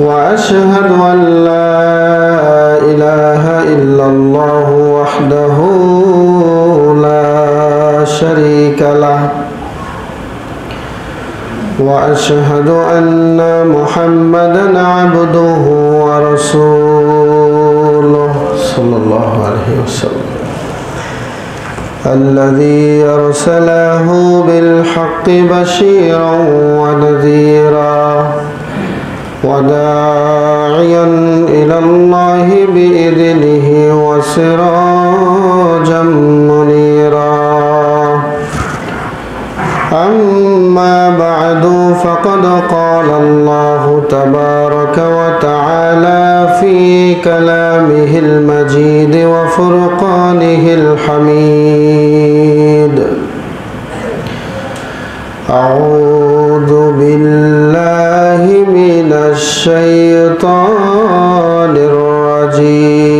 وأشهد أن لا إله إلا الله وحده لا شريك له وأشهد أن محمدا عبده ورسوله صلى الله عليه وسلم الذي أرسله بالحق بشيرا ونذيرا وداعيا إلى الله بإذنه وسراجا منيرا أما بعد فقد قال الله تبارك وتعالى في كلامه المجيد وفرقانه الحميد أعوذ بالله من الشيطان الرجيم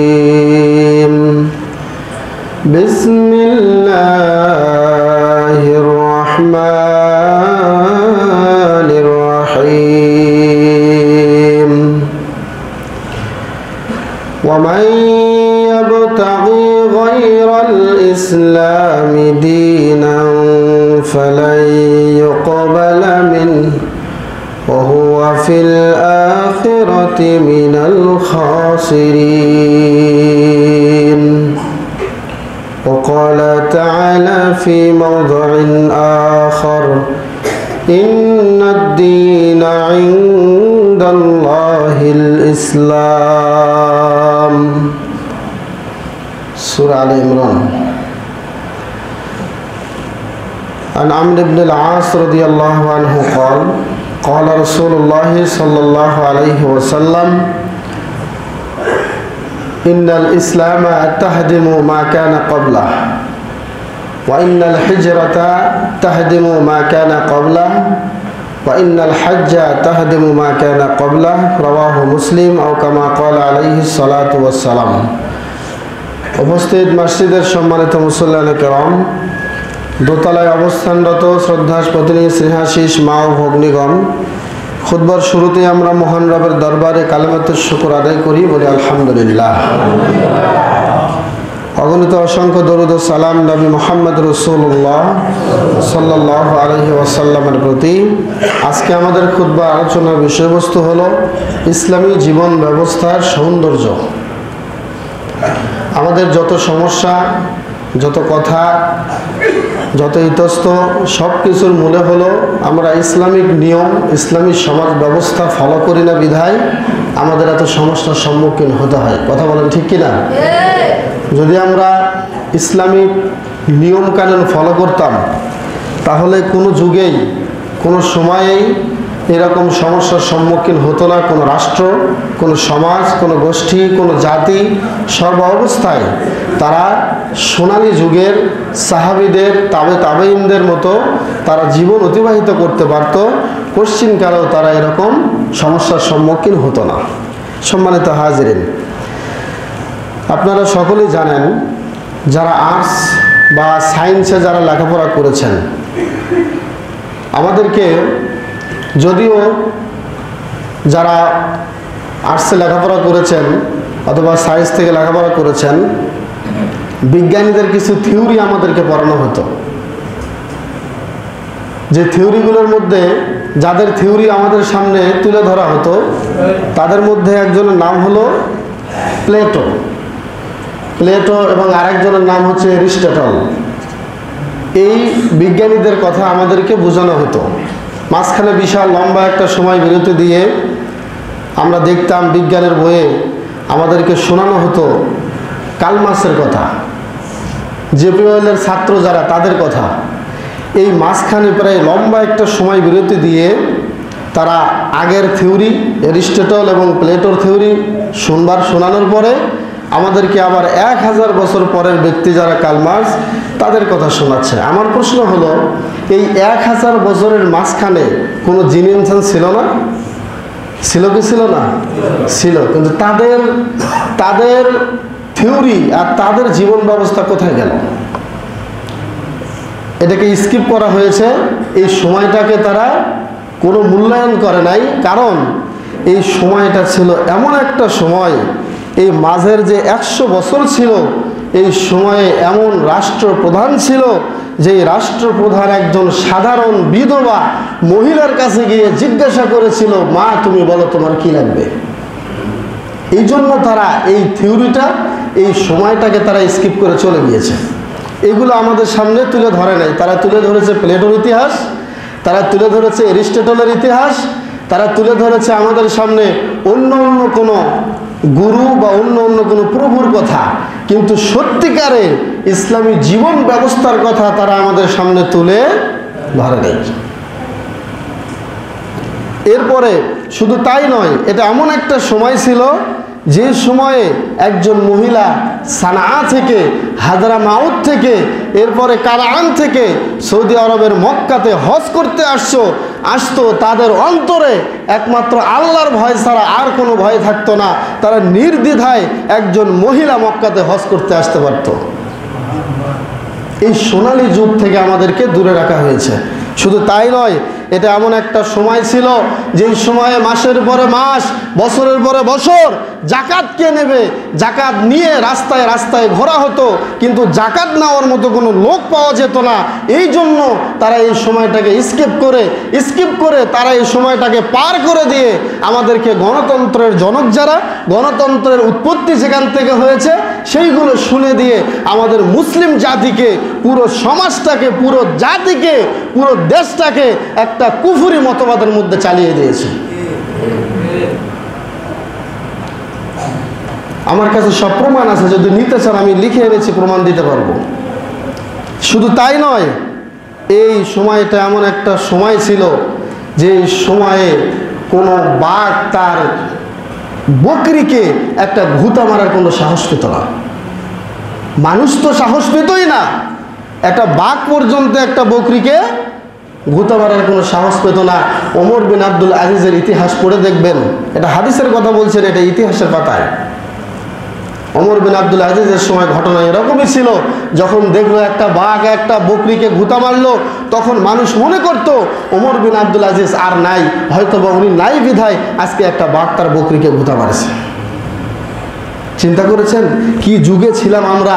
بسم الله الرحمن الرحيم ومن يبتغي غير الإسلام دينا فلن يقبل منه وهو في الآخرة من الخاسرين وقال تعالى في موضع آخر إن الدين عند الله الإسلام سورة آل عمران عن عمرو بن العاص رضي الله عنه قال قال رسول الله صلى الله عليه وسلم إن الإسلام تهدم ما كان قبله وإن الحجرة تهدم ما كان قبله وإن الحج تهدم ما كان قبله رواه مسلم أو كما قال عليه الصلاة والسلام উপস্থিত মসজিদের সম্মানিত মুসল্লিয়ানে কেরাম, দোতলায় অবস্থানরত শ্রদ্ধাস্পতিনী স্নেহাশিস মা ও ভগ্নীগণ, খুতবার শুরুতে আমরা মহান রবের দরবারে কালেমাতুশ শুকর আদায় করি, বলি আলহামদুলিল্লাহ। অগণিত অসংখ্য দরুদ ও সালাম নবী মুহাম্মদ রাসূলুল্লাহ সাল্লাল্লাহু আলাইহি ওয়াসাল্লামের প্রতি। আজকে আমাদের খুতবা আলোচনার বিষয়বস্তু হলো ইসলামী জীবন ব্যবস্থার সৌন্দর্য। আমাদের যত সমস্যা, যত কথা, যত ইতস্ত, সব কিছুর মূলে হলো আমরা ইসলামিক নিয়ম, ইসলামী সমাজ ব্যবস্থা ফলো করি না বিধায় আমাদের এত সমস্যার সম্মুখীন হতে হয়। কথা বলেন ঠিক কিনা? যদি আমরা ইসলামিক নিয়ম কানুন ফলো করতাম তাহলে কোনো যুগেই, কোনো সময়েই এরকম সমস্যার সম্মুখীন হতো না কোনো রাষ্ট্র, কোনো সমাজ, কোনো গোষ্ঠী, কোনো জাতি। সর্ব অবস্থায় তারা সোনালী যুগের সাহাবীদের, তাবেঈনদের মতো তারা জীবন অতিবাহিত করতে পারত। কোশ্চিনকালেও তারা এরকম সমস্যার সম্মুখীন হতো না। সম্মানিত হাজিরিন, আপনারা সকলেই জানেন, যারা আর্টস বা সায়েন্সে যারা লেখাপড়া করেছেন, আমাদেরকে যদিও যারা আর্টসে লেখাপড়া করেছেন অথবা সায়েন্স থেকে লেখাপড়া করেছেন, বিজ্ঞানীদের কিছু থিওরি আমাদেরকে পড়ানো হতো। যে থিওরিগুলোর মধ্যে, যাদের থিওরি আমাদের সামনে তুলে ধরা হতো, তাদের মধ্যে একজনের নাম হলো প্লেটো এবং আরেকজনের নাম হচ্ছে অ্যারিস্টটল। এই বিজ্ঞানীদের কথা আমাদেরকে বোঝানো হতো। মাঝখানে বিশাল লম্বা একটা সময় বিরতি দিয়ে আমরা দেখতাম বিজ্ঞানের বইয়ে আমাদেরকে শোনানো হতো কালমার্ক্সের কথা, জেপিওয়েলের ছাত্র যারা, তাদের কথা। এই মাঝখানে প্রায় লম্বা একটা সময় বিরতি দিয়ে তারা আগের থিওরি, অ্যারিস্টটল এবং প্লেটোর থিওরি শোনানোর পরে আমাদেরকে আবার 1000 বছর পরের ব্যক্তি যারা কালমার্ক্স, তাদের কথা শোনাচ্ছে। আমার প্রশ্ন হলো, এই 1000 বছরের মাঝখানে কোনো জিন ইনসান ছিল না? ছিল কি ছিল না? ছিল। কিন্তু তাদের থিওরি আর তাদের জীবন ব্যবস্থা কোথায় গেল? এটাকে স্কিপ করা হয়েছে। এই সময়টাকে তারা কোনো মূল্যায়ন করে নাই। কারণ এই সময়টা ছিল এমন একটা সময়, এই মাঝের যে 100 বছর ছিল, এই সময়ে এমন রাষ্ট্রপ্রধান ছিল যে রাষ্ট্রপ্রধান একজন সাধারণ বিধবা মহিলার কাছে গিয়ে জিজ্ঞাসা করেছিল, মা তুমি বলো তোমার কি লাগবে। এই জন্য তারা এই থিওরিটা, এই সময়টাকে তারা স্কিপ করে চলে গিয়েছে। এগুলো আমাদের সামনে তুলে ধরে নাই। তারা তুলে ধরেছে প্লেটোর ইতিহাস, তারা তুলে ধরেছে অ্যারিস্টটলের ইতিহাস, তারা তুলে ধরেছে আমাদের সামনে অন্য অন্য কোনো গুরু বা অন্য অন্য কোনো প্রভুর কথা, কিন্তু সত্যিকারের ইসলামী জীবন ব্যবস্থার কথা তারা আমাদের সামনে তুলে ধরে নেই। এরপরে শুধু তাই নয়, এটা এমন একটা সময় ছিল যে সময়ে একজন মহিলা সানা থেকে, হাজরামাউত থেকে, এরপরে কারান থেকে সৌদি আরবের মক্কাতে হজ করতে আসতো, তাদের অন্তরে একমাত্র আল্লাহর ভয় ছাড়া আর কোনো ভয় থাকতো না। তারা নির্দ্বিধায় একজন মহিলা মক্কাতে হজ করতে আসতে পারত। এই সোনালী যুগ থেকে আমাদেরকে দূরে রাখা হয়েছে। শুধু তাই নয়, এটা এমন একটা সময় ছিল যেই সময়ে মাসের পরে মাস, বছরের পরে বছর জাকাত কে নেবে, জাকাত নিয়ে রাস্তায় রাস্তায় ঘোরা হতো, কিন্তু জাকাত নেওয়ার মতো কোনো লোক পাওয়া যেত না। এই জন্য তারা এই সময়টাকে স্কিপ করে তারা এই সময়টাকে পার করে দিয়ে আমাদেরকে গণতন্ত্রের জনক যারা, গণতন্ত্রের উৎপত্তি যেখান থেকে হয়েছে সেইগুলো শুনে দিয়ে আমাদের মুসলিম জাতিকে, পুরো সমাজটাকে, পুরো জাতিকে, পুরো দেশটাকে একটা কুফরি মতবাদের মধ্যে চালিয়ে দিয়েছে। আমার কাছে সব প্রমাণ আছে, যদি নিতে চান আমি লিখে এনেছি, প্রমাণ দিতে পারবো। শুধু তাই নয়, এই সময়টা এমন একটা সময় ছিল যে সময়ে কোনো বাঘ তার বকরিকে একটা ঘুতা মারার কোনো সাহস পেত না। মানুষ তো সাহস পেতই না, একটা বাঘ পর্যন্ত একটা বকরিকে ঘুতা মারার কোনো সাহস পেত না। ওমর বিন আব্দুল আজিজের ইতিহাস পড়ে দেখবেন, এটা হাদিসের কথা বলছেন, এটা ইতিহাসের পাতায়। ওমর বিন আব্দুল আজিজের সময় ঘটনা এরকমই ছিল। যখন দেখলো একটা বাঘ একটা বকরিকে ঘুতা মারলো, তখন মানুষ মনে করতো ওমর বিন আব্দুল আজিজ আর নাই, হয়তো বা উনি নাই বিধায় আজকে একটা বাঘ তার বকরিকে ঘুতা মারছে। চিন্তা করেছেন কি যুগে ছিলাম আমরা,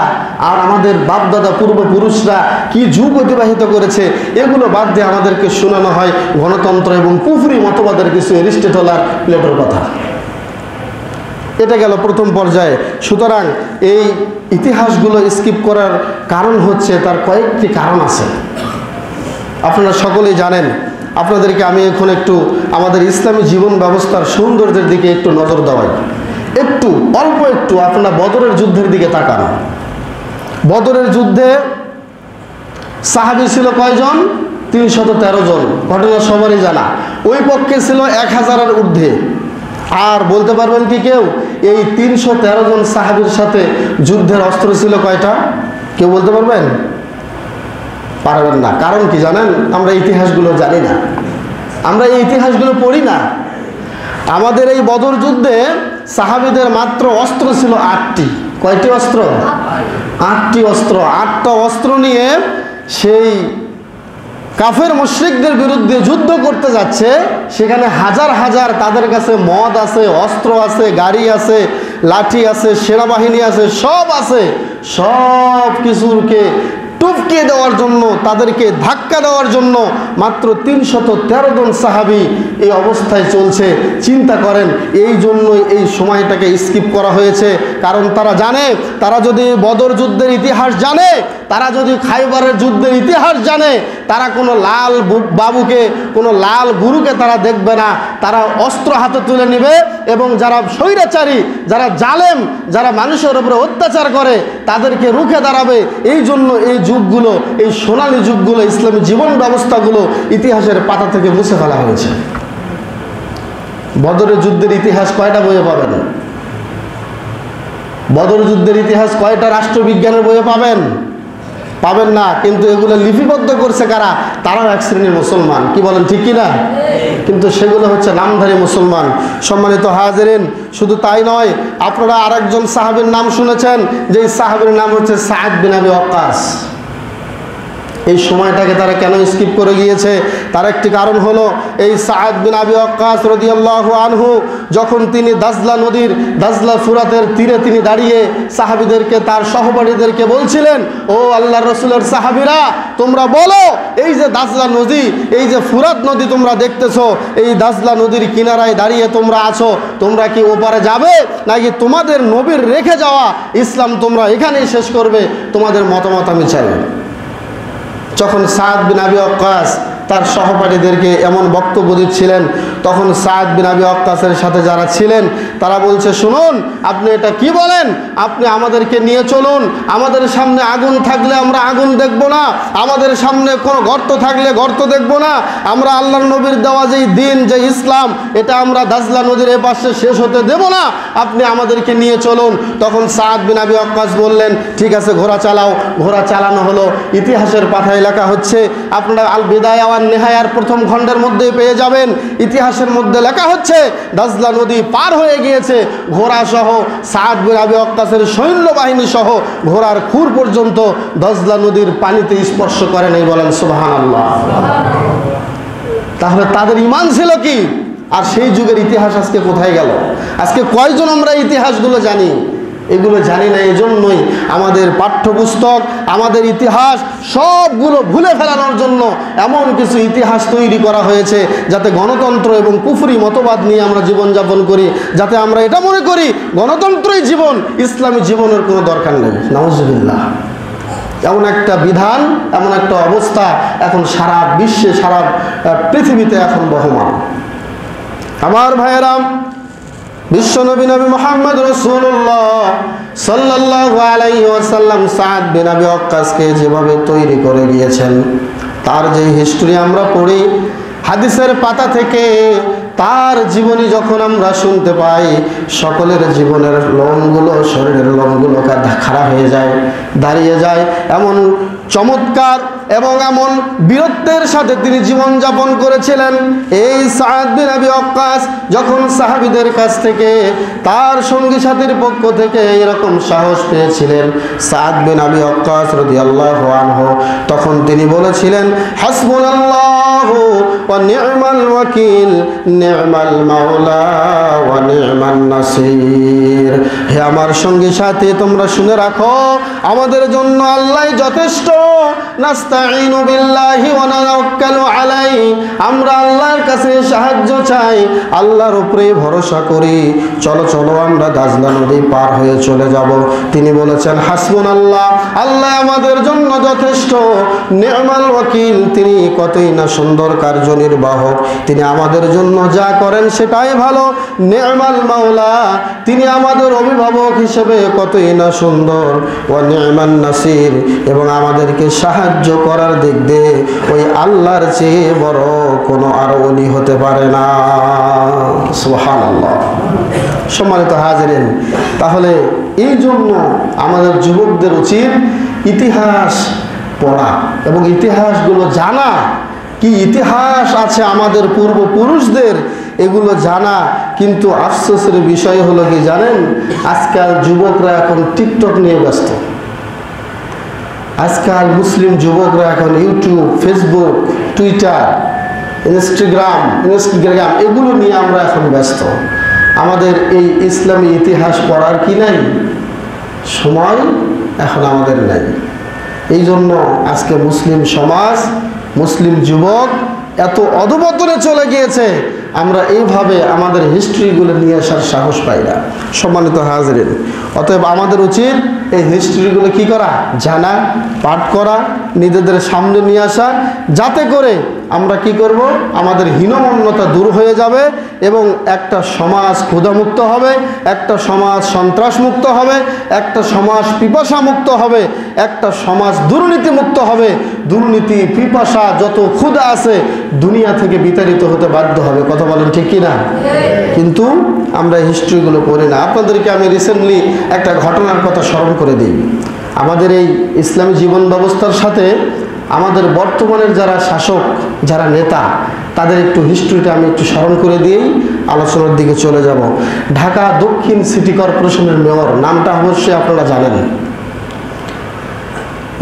আর আমাদের বাপদাদা পূর্বপুরুষরা কি যুগ অতিবাহিত করেছে। এগুলো বাদ দিয়ে আমাদেরকে শোনানো হয় গণতন্ত্র এবং কুফরি মতবাদের কিছু অ্যারিস্টটল আর প্লেটোর কথা। এটা গেল প্রথম পর্যায়ে। সুতরাং এই ইতিহাসগুলো স্কিপ করার কারণ হচ্ছে, তার কয়েকটি কারণ আছে, আপনারা সকলেই জানেন। আপনাদেরকে আমি এখন একটু আমাদের ইসলামী জীবন ব্যবস্থার সৌন্দর্যের দিকে একটু নজর দেওয়াই। অল্প একটু আপনারা বদরের যুদ্ধের দিকে তাকান। বদরের যুদ্ধে সাহাবী ছিল কয়জন? 313 জন। ঘটনা সবারই জানা। ওই পক্ষে ছিল 1000-এর ঊর্ধ্বে। আর বলতে পারবেন কি কেউ এই 313 জন সাহাবীর সাথে যুদ্ধের অস্ত্র ছিল কয়টা? কেউ বলতে পারবেন? পারবেন না। কারণ কি জানেন? আমরা ইতিহাসগুলো জানি না, আমরা এই ইতিহাসগুলো পড়ি না। আমাদের এই বদর যুদ্ধে সাহাবীদের মাত্র অস্ত্র ছিল 8টি। কয়টি অস্ত্র? 8টি অস্ত্র। 8টা অস্ত্র নিয়ে সেই কাফের মুশরিকদের বিরুদ্ধে যুদ্ধ করতে যাচ্ছে। সেখানে হাজার হাজার তাদের কাছে মদ আছে, অস্ত্র আছে, গাড়ি আছে, লাঠি আছে, সেনাবাহিনী আছে, সব আছে। সব কিছুকে টপকে দেওয়ার জন্য, তাদেরকে ধাক্কা দেওয়ার জন্য মাত্র 313 জন সাহাবী এই অবস্থায় চলছে। চিন্তা করেন, এই জন্যই এই সময়টাকে স্কিপ করা হয়েছে। কারণ তারা জানে, তারা যদি বদর যুদ্ধের ইতিহাস জানে, তারা যদি খাইবারের যুদ্ধের ইতিহাস জানে, তারা কোনো লাল বাবুকে, কোনো লাল গুরুকে তারা দেখবে না। তারা অস্ত্র হাতে তুলে নেবে এবং যারা স্বৈরাচারী, যারা জালেম, যারা মানুষের উপরে অত্যাচার করে তাদেরকে রুখে দাঁড়াবে। এই জন্য এই যুগগুলো, এই সোনালী যুগগুলো, ইসলামী জীবন ব্যবস্থাগুলো ইতিহাসের পাতা থেকে মুছে ফেলা হয়েছে। বদরের যুদ্ধের ইতিহাস কয়টা বইয়ে পাবেন? বদর যুদ্ধের ইতিহাস কয়টা রাষ্ট্রবিজ্ঞানের বইয়ে পাবেন? পাবেন না। কিন্তু এগুলো লিপিবদ্ধ করছে কারা? তারাও এক শ্রেণীর মুসলমান। কি বলেন, ঠিক কিনা? কিন্তু সেগুলো হচ্ছে নামধারী মুসলমান। সম্মানিত হাজিরিন, শুধু তাই নয়, আপনারা আরেকজন সাহাবীর নাম শুনেছেন, যে সাহাবীর নাম হচ্ছে সাদ বিন আবি ওয়াক্কাস। এই সময়টাকে তারা কেন স্কিপ করে গিয়েছে? তার একটি কারণ হলো এই সাআদ বিন আবি ওয়াক্কাস রাদিয়াল্লাহু আনহু যখন তিনি দাজলা নদীর, দাজলা ফুরাতের তীরে তিনি দাঁড়িয়ে সাহাবীদেরকে, তার সহপাঠীদেরকে বলছিলেন, ও আল্লাহর রাসূলের সাহাবীরা, তোমরা বলো, এই যে দাজলা নদী, এই যে ফুরাত নদী তোমরা দেখতেছো, এই দাজলা নদীর কিনারায় দাঁড়িয়ে তোমরা আছো, তোমরা কি ওপারে যাবে নাকি তোমাদের নবীর রেখে যাওয়া ইসলাম তোমরা এখানেই শেষ করবে? তোমাদের মতামত আমি চাই। যখন সাআদ বিন আবি ওয়াক্কাস তার সহপাঠীদেরকে এমন বক্তব্য দিচ্ছিলেন, তখন সাআদ বিন আবি ওয়াক্কাসের সাথে যারা ছিলেন তারা বলছে, শুনুন, আপনি এটা কি বলেন? আপনি আমাদেরকে নিয়ে চলুন, আমাদের সামনে আগুন থাকলে আমরা আগুন দেখব না, আমাদের সামনে কোনো গর্ত থাকলে গর্ত দেখব না, আমরা আল্লাহর নবীর দেওয়া যেই দিন, যে ইসলাম, এটা আমরা দাজলা নদীর এপাশে শেষ হতে দেব না, আপনি আমাদেরকে নিয়ে চলুন। তখন সাআদ বিন আবি ওয়াক্কাস বললেন, ঠিক আছে, ঘোড়া চালাও। ঘোড়া চালানো হলো। ইতিহাসের পাতায় লেখা হচ্ছে, আপনারা আল বিদায়া ওয়ান নিহায়ার প্রথম খণ্ডের মধ্যে পেয়ে যাবেন, ইতিহাসের মধ্যে লেখা হচ্ছে দাজলা নদী পার হয়ে গিয়েছে ঘোড়া সহ, সাআদ বিন আবি ওয়াক্কাসের সৈন্যবাহিনী সহ ঘোড়ার খুর পর্যন্ত দাজলা নদীর পানিতে স্পর্শ করে নাই। বলেন সুবহানাল্লাহ। তাহলে তাদের ঈমান ছিল কি? আর সেই যুগের ইতিহাস আজকে কোথায় গেল? আজকে কয়জন আমরা ইতিহাসগুলো জানি? এগুলো জানি না। এজন্যই আমাদের পাঠ্যপুস্তক, আমাদের ইতিহাস সবগুলো ভুলে ফেলানোর জন্য এমন কিছু ইতিহাস তৈরি করা হয়েছে, যাতে গণতন্ত্র এবং কুফরি মতবাদ নিয়ে আমরা জীবনযাপন করি, যাতে আমরা এটা মনে করি গণতন্ত্রই জীবন, ইসলামী জীবনের কোনো দরকার নেই। নাউজুবিল্লাহ। এমন একটা বিধান, এমন একটা অবস্থা এখন সারা বিশ্বে, সারা পৃথিবীতে এখন বহমান। আমার ভাইয়েরা, বিশ্বনবী নবী মুহাম্মদ রাসূলুল্লাহ সাল্লাল্লাহু আলাইহি ওয়াসাল্লাম সাআদ বিন আবি ওয়াক্কাসকে যেভাবে তৈরি করে গিয়েছেন, তার যে হিস্ট্রি আমরা পড়ি হাদিসের পাতা থেকে, তার জীবনী যখন আমরা শুনতে পাই, সকলের জীবনের লোমগুলো, শরীরের লোমগুলো খাড়া হয়ে যায়, দাঁড়িয়ে যায়। এমন চমৎকার এবং এমন বীরত্বের সাথে তিনি জীবনযাপন করেছিলেন। এই সাআদ বিন আবি ওয়াক্কাস যখন সাহাবীদের কাছ থেকে, তার সঙ্গী সাথীর পক্ষ থেকে এরকম সাহস পেয়েছিলেন, সাআদ বিন আবি ওয়াক্কাস রাদিয়াল্লাহু আনহু, তখন তিনি বলেছিলেন, হাসবুনাল্লাহু ওয়া নি'মাল ওয়াকিল, নি'মাল মাওলা ওয়া নি'মান নাসির। হে আমার সঙ্গী সাথী, তোমরা শুনে রাখো, আমাদের জন্য আল্লাহই যথেষ্ট। নাস্তাঈনু বিল্লাহি ওয়া নাতাওয়াক্কালু আলাইহি, আমরা আল্লাহর কাছে সাহায্য চাই, আল্লাহর উপরে ভরসা করি। চলো চলো, আমরা দাজলা নদী পার হয়ে চলে যাব। তিনি বলেছেন, হাসবুনাল্লাহ, আল্লাহ আমাদের জন্য যথেষ্ট। নি'মাল ওয়াকিল, তিনি কতই না সুন্দর কার্যনির্বাহক, তিনি আমাদের জন্য যা করেন সেটাই ভালো। নি'মাল মাওলা, তিনি আমাদের অভিভাবক হিসেবে কতই না সুন্দর। ওয়া নি'মান নাসির, এবং আমাদেরকে সাহায্য করার দিক দিয়ে ওই আল্লাহর চেয়ে বড় কোনো আর ওলি হতে পারে না। সুবহানাল্লাহ। সম্মানিত হাজিরিন, তাহলে এই জন্য আমাদের যুবকদের উচিত ইতিহাস পড়া এবং ইতিহাসগুলো জানা। কি ইতিহাস আছে আমাদের পূর্বপুরুষদের, এগুলো জানা। কিন্তু আফসোসের বিষয় হলো কি জানেন, আজকাল যুবকরা এখন টিকটক নিয়ে ব্যস্ত। আজকাল মুসলিম যুবকরা এখন ইউটিউব, ফেসবুক, টুইটার, ইনস্টাগ্রাম এগুলো নিয়ে আমরা এখন ব্যস্ত। আমাদের এই ইসলামী ইতিহাস পড়ার কি নাই? সময় এখন আমাদের নাই। এই জন্য আজকে মুসলিম সমাজ, মুসলিম যুবক এত অধঃপতনে চলে গিয়েছে, আমরা এইভাবে আমাদের হিস্ট্রিগুলো নিয়ে আসার সাহস পাই না। সম্মানিত হাজিরিন, অতএব আমাদের উচিত এই হিস্ট্রিগুলো কি করা? জানা, পাঠ করা, নিজেদের সামনে নিয়ে আসা, যাতে করে আমরা কি করব, আমাদের হীনমন্যতা দূর হয়ে যাবে এবং একটা সমাজ ক্ষুধামুক্ত হবে, একটা সমাজ সন্ত্রাসমুক্ত হবে, একটা সমাজ পিপাসামুক্ত হবে, একটা সমাজ দুর্নীতিমুক্ত হবে। দুর্নীতি, পিপাসা, যত ক্ষুধা আছে দুনিয়া থেকে বিতাড়িত হতে বাধ্য হবে। কথা বলেন ঠিক কিনা? কিন্তু আমরা হিস্ট্রিগুলো পড়ি না। আপনাদেরকে আমি রিসেন্টলি একটা ঘটনার কথা স্মরণ করে দিই। আমাদের এই ইসলামী জীবন ব্যবস্থার সাথে আমাদের বর্তমানের যারা শাসক, যারা নেতা, তাদের একটু হিস্ট্রিটা আমি একটু স্মরণ করে দিয়েই আলোচনার দিকে চলে যাব। ঢাকা দক্ষিণ সিটি কর্পোরেশনের মেয়র, নামটা অবশ্যই আপনারা জানেন।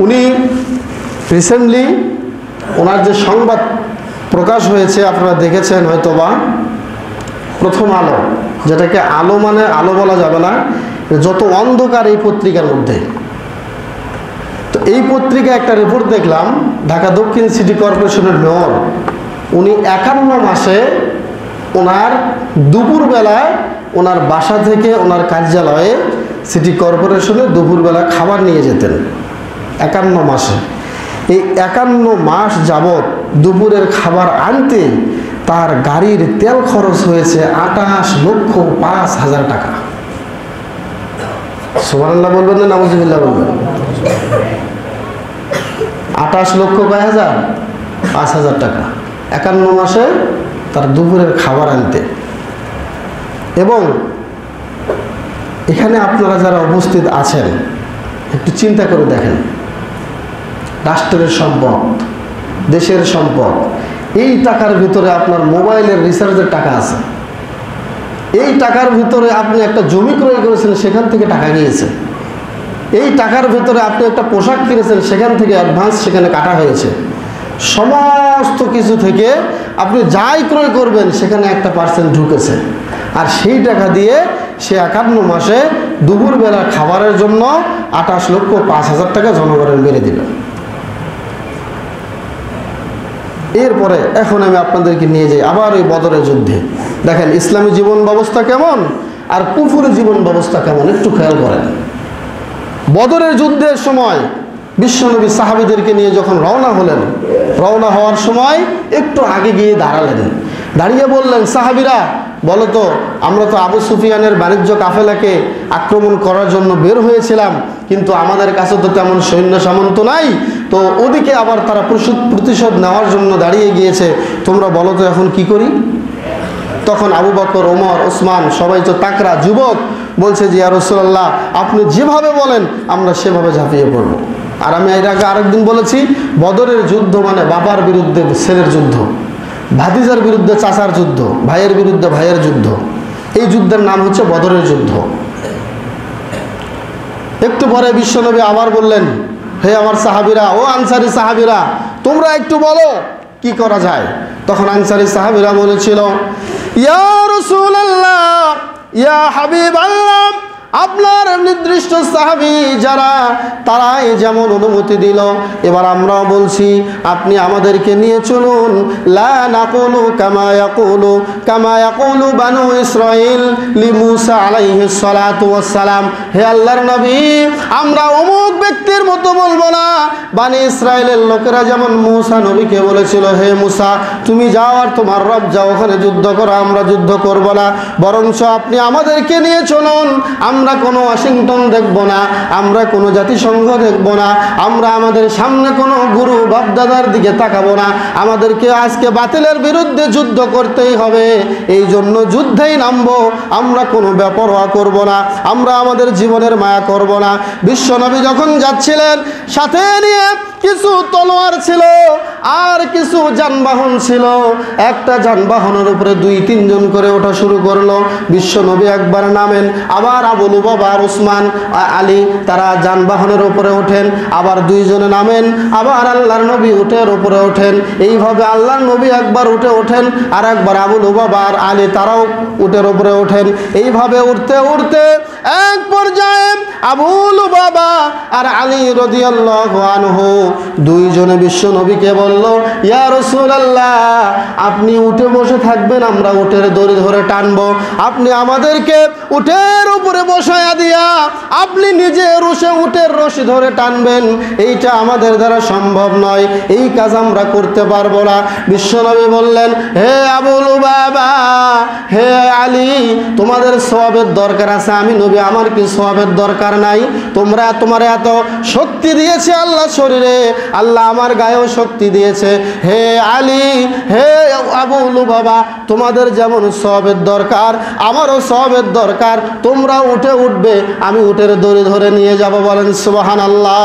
উনি রিসেন্টলি ওনার যে সংবাদ প্রকাশ হয়েছে আপনারা দেখেছেন হয়তোবা, প্রথম আলো, যেটাকে আলো মানে আলো বলা যাবে না, যত অন্ধকার এই পত্রিকার মধ্যে। তো এই পত্রিকায় একটা রিপোর্ট দেখলাম, ঢাকা দক্ষিণ সিটি কর্পোরেশনের মেয়র, উনি 51 মাসে ওনার দুপুরবেলায় ওনার বাসা থেকে ওনার কার্যালয়ে সিটি কর্পোরেশনে দুপুরবেলা খাবার নিয়ে যেতেন 51 মাসে। এই 51 মাস যাবৎ দুপুরের খাবার আনতে তার গাড়ির তেল খরচ হয়েছে 28,05,000 টাকা। সুবহানাল্লাহ বলবেন না নাউজুবিল্লাহ বলবেন? 28,05,000 টাকা 51 মাসে তার দুপুরের খাবার আনতে। এবং এখানে আপনারা যারা উপস্থিত আছেন একটু চিন্তা করে দেখেন, রাষ্ট্রের সম্পদ, দেশের সম্পদ, এই টাকার ভিতরে আপনার মোবাইলের রিচার্জের টাকা আছে, এই টাকার ভিতরে আপনি একটা জমি ক্রয় করেছেন, সেখান থেকে টাকা গিয়েছে, এই টাকার ভিতরে আপনি একটা পোশাক কিনেছেন, সেখান থেকে অ্যাডভান্স সেখানে কাটা হয়েছে, সমস্ত কিছু থেকে আপনি যাই ক্রয় করবেন সেখানে একটা % ঢুকেছে। আর সেই টাকা দিয়ে সে 51 মাসে দুপুরবেলা খাবারের জন্য 28,05,000 টাকা জনগণের মেরে দিল। এরপরে এখন আমি আপনাদেরকে নিয়ে যাই আবার ওই বদরের যুদ্ধে। দেখেন ইসলামী জীবন ব্যবস্থা কেমন আর কুফুরি জীবন ব্যবস্থা কেমন, একটু খেয়াল করেন। বদরের যুদ্ধের সময় বিশ্বনবী সাহাবীদেরকে নিয়ে যখন রওনা হলেন, রওনা হওয়ার সময় একটু আগে গিয়ে দাঁড়ালেন, দাঁড়িয়ে বললেন, সাহাবীরা বলো তো, আমরা তো আবু সুফিয়ানের বাণিজ্য কাফেলাকে আক্রমণ করার জন্য বের হয়েছিলাম, কিন্তু আমাদের কাছে তো তেমন সৈন্য সামন্ত নাই, তো ওদিকে আবার তারা প্রতিশোধ নেওয়ার জন্য দাঁড়িয়ে গিয়েছে, তোমরা বলো তো এখন কি করি? তখন আবু বকর, ওমর, ওসমান সবাই তো তাকরা যুবক, বলছে যে ইয়া রাসূলুল্লাহ, আপনি যেভাবে বলেন আমরা সেভাবে ঝাঁপিয়ে পড়ব। আর আমি এর আগে আরেকদিন বলেছি, বদরের যুদ্ধ মানে বাবার বিরুদ্ধে ছেলের যুদ্ধ, ভাতিজার বিরুদ্ধে চাচার যুদ্ধ, ভাইয়ের বিরুদ্ধে ভাইয়ের যুদ্ধ। এই যুদ্ধের নাম হচ্ছে বদরের যুদ্ধ। একটু পরে বিশ্বনবী আবার বললেন, হে আমার সাহাবীরা, ও আনসারী সাহাবীরা, তোমরা একটু বলো কি করা যায়। তখন আনসারী সাহাবীরা বলেছিল, ইয়া রাসূলুল্লাহ, ইয়া হাবিবাল্লাহ, আপনার নির্দিষ্ট সাহাবী যারা তারাই যেমন অনুমতি দিল, এবার আমরাও বলছি আপনি আমাদেরকে নিয়ে চলুন। লা নাকুলু কামা ইয়াকুলু বানু ইসরাঈল লিমূসা আলাইহিস সালাতু ওয়াস সালাম। হে আল্লাহর নবী, আমরা অমুক ব্যক্তির মতো বলবো না, বানি ইসরাইলের লোকেরা যেমন মূসা নবীকে বলেছিল, হে মূসা তুমি যাও আর তোমার রব যাও, ওখানে যুদ্ধ করো, আমরা যুদ্ধ করব না, বরঞ্চ আপনি আমাদেরকে নিয়ে চলুন। আমরা কোনো ওয়াশিংটন দেখব না, আমরা কোনো জাতিসংঘ দেখব না, আমরা আমাদের সামনে কোনো গুরু বাপদাদার দিকে তাকাবো না, আমাদেরকে আজকে বাতিলের বিরুদ্ধে যুদ্ধ করতেই হবে, এই জন্য যুদ্ধেই নামবো, আমরা কোনো বেপরোয়া করব না, আমরা আমাদের জীবনের মায়া করব না। বিশ্বনবী যখন যাচ্ছিলেন, সাথে নিয়ে কিছু তলোয়ার ছিল আর কিছু যানবাহন ছিল। একটা যানবাহনের উপরে 2-3 জন করে ওঠা শুরু করলো। বিশ্বনবী একবার নামেন, আবার আবু লুবাবা আর উসমান আলী তারা যানবাহনের উপরে ওঠেন, আবার 2 জনে নামেন, আবার আল্লাহর নবী উটের উপরে ওঠেন। এইভাবে আল্লাহর নবী একবার উঠে ওঠেন, আর একবার আবু লুবাবা আর আলী তারাও উটের উপরে ওঠেন। এইভাবে উঠতে উঠতে এক পর্যায়ে আবু লুবাবা আর আলী রাদিয়াল্লাহু আনহু 2 জনে বিশ্ব নবীকে বলল, ইয়া রাসূলুল্লাহ, আপনি উঠে বসে থাকবেন, আমরা উটের দড়ি ধরে টানবো, আপনি আমাদেরকে উটের উপরে বসায়া দিয়া আপনি নিজে উটের রশি ধরে টানবেন, এইটা আমাদের দ্বারা সম্ভব নয়, এই কাজ আমরা করতে পারবো না। বিশ্বনবী বললেন, হে আবু লুবাবা, হে আলী, তোমাদের সওয়াবের দরকার আছে, আমি নবী আমার কি সওয়াবের দরকার নাই? তোমার এত শক্তি দিয়েছে আল্লাহ শরীরে, আল্লাহ আমার গায়েও শক্তি দিয়েছে। হে আলী, হে আবু লুবাবা, তোমাদের যেমন সওয়াবের দরকার আমারও সওয়াবের দরকার, তোমরা উঠে উঠবে, আমি উটের দড়ি ধরে নিয়ে যাব। বলেন সুবহানাল্লাহ।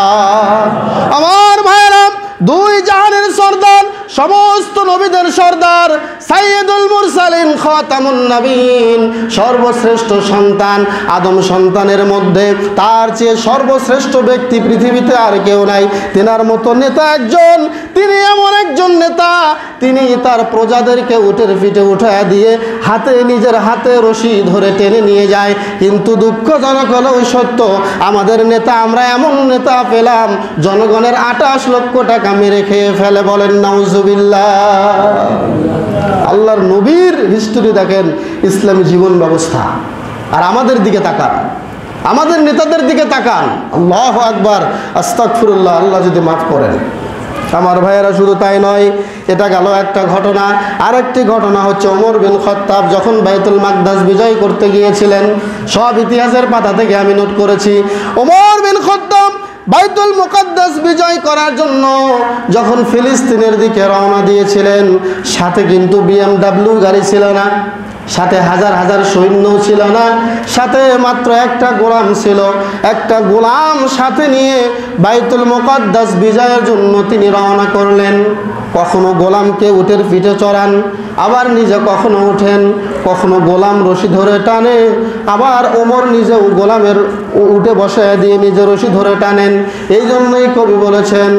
আমার ভাইরা, 2 জাহানের সর্দার সমস্ত নবীদের সর্দার, সাইয়্যিদুল মুরসালিন, খাতামুন নবীন, সর্বশ্রেষ্ঠ সন্তান আদম সন্তানের মধ্যে তার চেয়ে সর্বশ্রেষ্ঠ ব্যক্তি পৃথিবীতে আর কেউ নাই। তেনার মতো নেতা একজন, তিনি এমন একজন নেতা, তিনি তার প্রজাদেরকে উটের পিঠে উঠায় দিয়ে নিজের হাতে রশি ধরে টেনে নিয়ে যায়। কিন্তু দুঃখজনক হলেও সত্য, আমাদের নেতা, আমরা এমন নেতা পেলাম জনগণের 28 লক্ষ টাকা মেরে খেয়ে ফেলে। বলেন নাউজুবিল্লাহ। আল্লাহর নবীর হিস্ট্রি দেখেন, ইসলামী জীবন ব্যবস্থা। আর আমাদের দিকে তাকান, আমাদের নেতাদের দিকে তাকান। আল্লাহু আকবার, আস্তাগফিরুল্লাহ, আল্লাহ যদি মাফ করেন। আমার ভাইয়েরা, শুধু তাই নয়, এটা গেল একটা ঘটনা। আরেকটি ঘটনা হচ্ছে ওমর বিন খাত্তাব যখন বাইতুল মাকদাস বিজয় করতে গিয়েছিলেন। সব ইতিহাসের পাতা থেকে আমি নোট করেছি। ওমর বিন খাত্তাব বাইতুল মুকাদ্দাস বিজয় করার জন্য যখন ফিলিস্তিনের দিকে রওনা দিয়েছিলেন, সাথে কিন্তু BMW গাড়ি ছিল না, সাথে হাজার হাজার সৈন্যও ছিল না, সাথে মাত্র একটা গোলাম ছিল। একটা গোলাম সাথে নিয়ে বাইতুল মুকাদ্দাস বিজয়ের জন্য তিনি রওনা করলেন। কখনো গোলামকে উটের পিঠে চড়ান, আবার নিজে কখনো উঠেন, কখনো গোলাম রশি ধরে টানে, আবার ওমর নিজেও গোলামের উঠে বসে দিয়ে নিজে রশি ধরে টানেন। এই জন্যই কবি বলেছেন,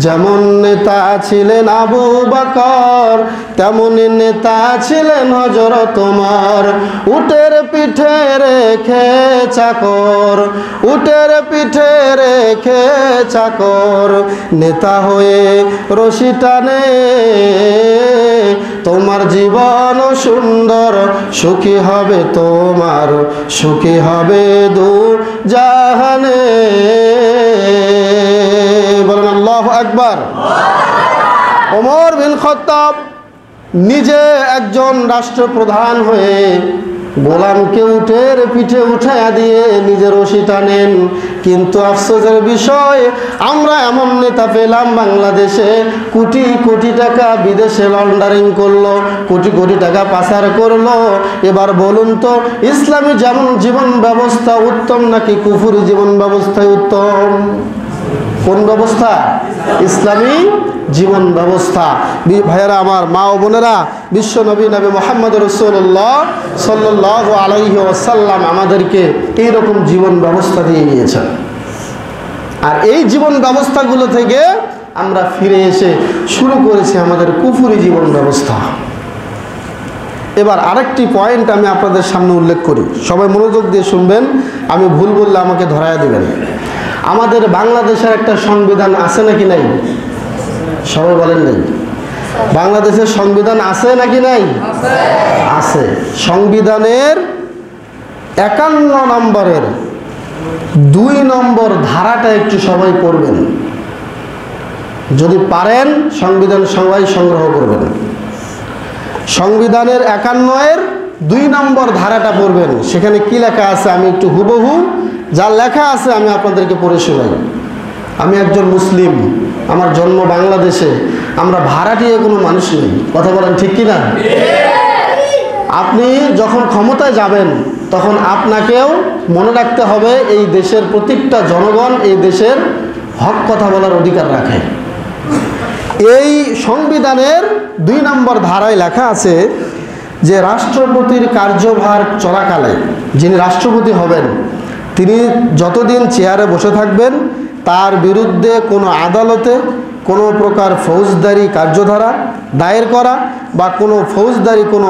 যেমন নেতা ছিলেন আবু বকর, তেমনি নেতা ছিলেন হযরত ওমর। উটের পিঠে রেখে চাকর, উটের পিঠে রেখে চাকর, নেতা হয়ে রশি টানে। তোমার জীবন সুন্দর, সুখী হবে তোমার, সুখী হবে দু জাহানে। বলেন আল্লাহু আকবার। ওমর বিন খাত্তাব নিজে একজন রাষ্ট্রপ্রধান হয়ে গোলামকে উটের পিঠে উঠাইয়া দিয়ে নিজের রশি টানেন। কিন্তু আফসোসের বিষয়, আমরা এমন নেতা পেলাম বাংলাদেশে কোটি কোটি টাকা বিদেশে লন্ডারিং করলো, কোটি কোটি টাকা পাচার করলো। এবার বলুন তো, ইসলামী যেমন জীবন ব্যবস্থা উত্তম নাকি কুফরি জীবন ব্যবস্থায় উত্তম? কোন ব্যবস্থা? ইসলামী জীবন ব্যবস্থা। ভাইয়েরা আমার, মা ও বোনেরা, বিশ্ব নবী মুহাম্মদ রাসূলুল্লাহ সাল্লাল্লাহু আলাইহি ওয়াসাল্লাম আমাদেরকে এইরকম জীবন ব্যবস্থা দিয়ে গিয়েছেন। আর এই জীবন ব্যবস্থাগুলো থেকে আমরা ফিরে এসে শুরু করেছি আমাদের কুফরি জীবন ব্যবস্থা। এবার আরেকটি পয়েন্ট আমি আপনাদের সামনে উল্লেখ করি, সবাই মনোযোগ দিয়ে শুনবেন, আমি ভুল বললে আমাকে ধরায়া দিবেন। আমাদের বাংলাদেশের একটা সংবিধান আছে নাকি নাই? সবাই বলেন নাই। বাংলাদেশের সংবিধান আছে নাকি নাই? আছে। সংবিধানের 51 নম্বরের 2 নম্বর ধারাটা একটু সবাই পড়বেন, যদি পারেন সংবিধান সবাই সংগ্রহ করবেন। সংবিধানের 51-এর 2 নম্বর ধারাটা পড়বেন। সেখানে কি লেখা আছে আমি একটু হুবহু যা লেখা আছে আমি আপনাদেরকে পড়ে শোনাই। আমি একজন মুসলিম, আমার জন্ম বাংলাদেশে, আমরা ভাড়াটিয়ে কোনো মানুষ নেই। কথা বলেন ঠিক কি না? আপনি যখন ক্ষমতায় যাবেন তখন আপনাকেও মনে রাখতে হবে এই দেশের প্রত্যেকটা জনগণ এই দেশের হক কথা বলার অধিকার রাখে। এই সংবিধানের 2 নম্বর ধারায় লেখা আছে যে রাষ্ট্রপতির কার্যভার চলাকালে যিনি রাষ্ট্রপতি হবেন তিনি যতদিন চেয়ারে বসে থাকবেন তার বিরুদ্ধে কোনো আদালতে কোনো প্রকার ফৌজদারি কার্যধারা দায়ের করা বা কোনো ফৌজদারি কোনো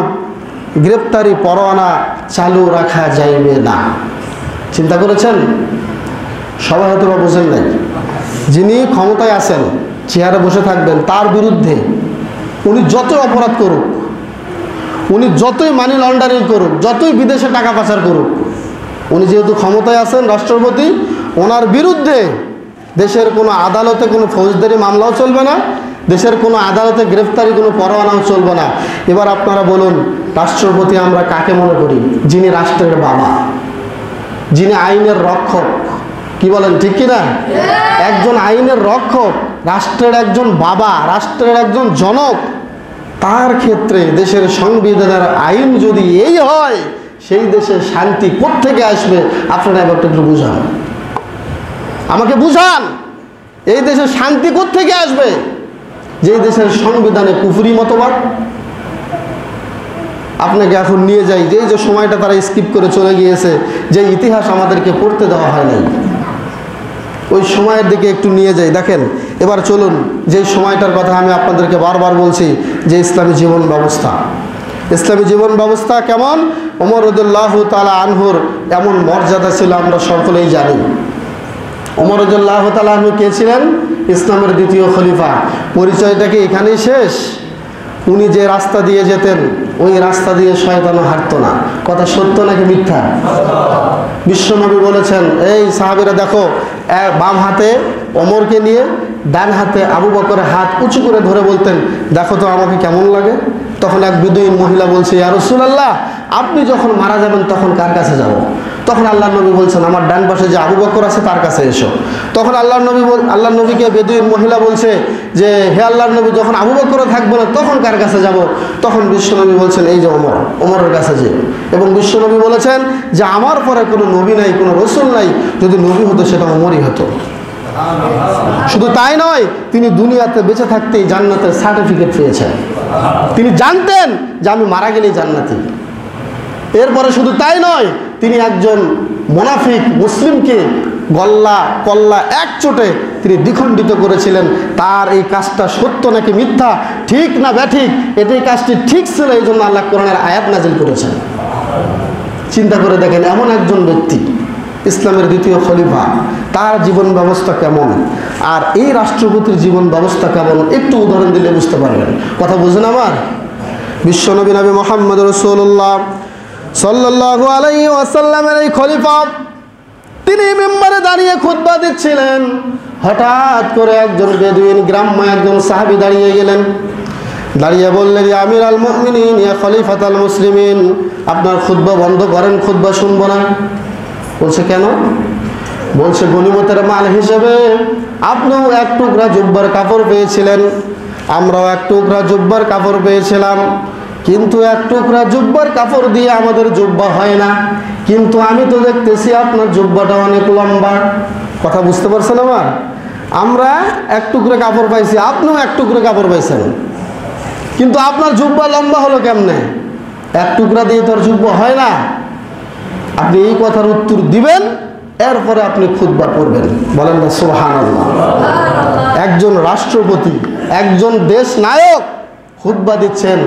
গ্রেপ্তারি পরোয়ানা চালু রাখা যাইবে না। চিন্তা করেছেন? সবাই হয়তো বা বোঝেন নাই। যিনি ক্ষমতায় আছেন চেয়ারে বসে থাকবেন তার বিরুদ্ধে উনি যতই অপরাধ করুক, উনি যতই মানি লন্ডারিং করুক, যতই বিদেশে টাকা পাচার করুক, উনি যেহেতু ক্ষমতায় আছেন রাষ্ট্রপতি, ওনার বিরুদ্ধে দেশের কোনো আদালতে কোনো ফৌজদারি মামলাও চলবে না, দেশের কোনো আদালতে গ্রেফতারি কোনো পরোয়ানাও চলবে না। এবার আপনারা বলুন রাষ্ট্রপতি আমরা কাকে মনে করি? যিনি রাষ্ট্রের বাবা, যিনি আইনের রক্ষক। কি বলেন ঠিক কিনা? একজন আইনের রক্ষক, রাষ্ট্রের একজন বাবা, রাষ্ট্রের একজন জনক, তার ক্ষেত্রে দেশের সংবিধানের আইন যদি এই হয় সেই দেশে শান্তি কোত্থেকে আসবে? আপনারা এবার একটু বুঝান, আমাকে বুঝান, এই দেশে শান্তি কোত্থেকে আসবে? যেই দেশের সংবিধানে কুফরি মতবাদ। আপনাকে এখন নিয়ে যাই, যে সময়টা তারা স্কিপ করে চলে গিয়েছে, যে ইতিহাস আমাদেরকে পড়তে দেওয়া হয় নাই, ওই সময়ের দিকে একটু নিয়ে যাই। দেখেন, এবার চলুন যেই সময়টার কথা আমি আপনাদেরকে বারবার বলছি, যে ইসলামী জীবন ব্যবস্থা। ইসলামী জীবন ব্যবস্থা কেমন? ওমর রাদিয়াল্লাহু তাআলা আনহুর এমন মর্যাদা ছিল, আমরা সকলেই জানি। ওমর রাদিয়াল্লাহু তাআলা আনহু কে ছিলেন? ইসলামের দ্বিতীয় খলিফা। পরিচয়টা কি এখানেই শেষ? উনি যে রাস্তা দিয়ে যেতেন, ওই রাস্তা দিয়ে শয়তানও হাঁটতো না। কথা সত্য নাকি মিথ্যা? বিশ্বনবী বলেছেন, এই সাহাবীরা দেখো, বাম হাতে ওমরকে নিয়ে, ডান হাতে আবু বকরের হাত উঁচু করে ধরে বলতেন, দেখো তো আমাকে কেমন লাগে। তখন এক বিদয়ী মহিলা বলছে, ইয়া রাসূলুল্লাহ, আপনি যখন মারা যাবেন তখন কার কাছে যাব? তখন আল্লাহর নবী বলছেন, আমার ডান পাশে যে আবু বকর আছে তার কাছে এসো। তখন আল্লাহর নবীকে বেদুইন মহিলা বলছে যে, হে আল্লাহর নবী, যখন আবু বকরও থাকবে না তখন কার কাছে যাব? তখন বিশ্বনবী বলছেন, এই যে ওমরের কাছে যে। এবং বিশ্বনবী বলেছেন যে, আমার পরে কোনো নবী নাই, কোনো রসুল নাই, যদি নবী হতো সেটা ওমরই হতো। শুধু তাই নয়, তিনি দুনিয়াতে বেঁচে থাকতেই জান্নাতের সার্টিফিকেট পেয়েছেন। তিনি জানতেন যে আমি মারা গেলেই জান্নাতি। এরপরে শুধু তাই নয়, তিনি একজন মুনাফিক মুসলিমকে গল্লা কল্লা এক চোটে তিনি দ্বিখণ্ডিত করেছিলেন। তার এই কাজটা সত্য নাকি মিথ্যা, ঠিক না ব্যাঠিক, এটাই কাজটি ঠিক ছিল, এই জন্য আল্লাহ কোরআনের আয়াত নাজিল করেছেন। চিন্তা করে দেখেন, এমন একজন ব্যক্তি, ইসলামের দ্বিতীয় খলিফা, তার জীবন ব্যবস্থা কেমন, আর এই রাষ্ট্রপতির জীবন ব্যবস্থা কেমন, একটু উদাহরণ দিলে বুঝতে পারবেন। কথা বুঝেন আমার? বিশ্বনবী নবী মুহাম্মদ রাসূলুল্লাহ সাল্লাল্লাহু আলাইহি ওয়াসাল্লামের এই খলিফা, তিনি মিম্বারে দাঁড়িয়ে খুতবা দিচ্ছিলেন। হঠাৎ করে একজন বেদুইন গ্রাম্য একজন সাহাবী দাঁড়িয়ে গেলেন। দাঁড়িয়ে বললেন, ইয়া আমিরাল মুমিনিন, ইয়া খলিফাতাল মুসলিমিন, আপনার খুতবা বন্ধ করেন, খুতবা শুনবো না। বলছে কেন? বলছে, গনিমতের মাল হিসেবে আপনিও এক টুকরা জুব্বার কাপড় পেয়েছিলেন, আমরাও এক টুকরা জুব্বার কাপড় পেয়েছিলাম, কিন্তু এক টুকরা জুব্বার কাপড় দিয়ে আমাদের জুব্বা হয় না। কিন্তু আমি তো দেখতেছি আপনার জুব্বাটা অনেক লম্বা। কথা বুঝতে পারছেন আমার? আমরা এক টুকরা কাপড় পাইছি, আপনিও এক টুকরা কাপড় পাইছেন, কিন্তু আপনার জুব্বা লম্বা হলো কেমনে? এক টুকরা দিয়ে তোর জুব্বা হয় না। আপনি এই কথার উত্তর দিবেন, এরপরে আপনি খুতবা পড়বেন। বলেন না সুবহানাল্লাহ। একজন রাষ্ট্রপতি, একজন দেশ নায়ক খুতবা দিচ্ছেন,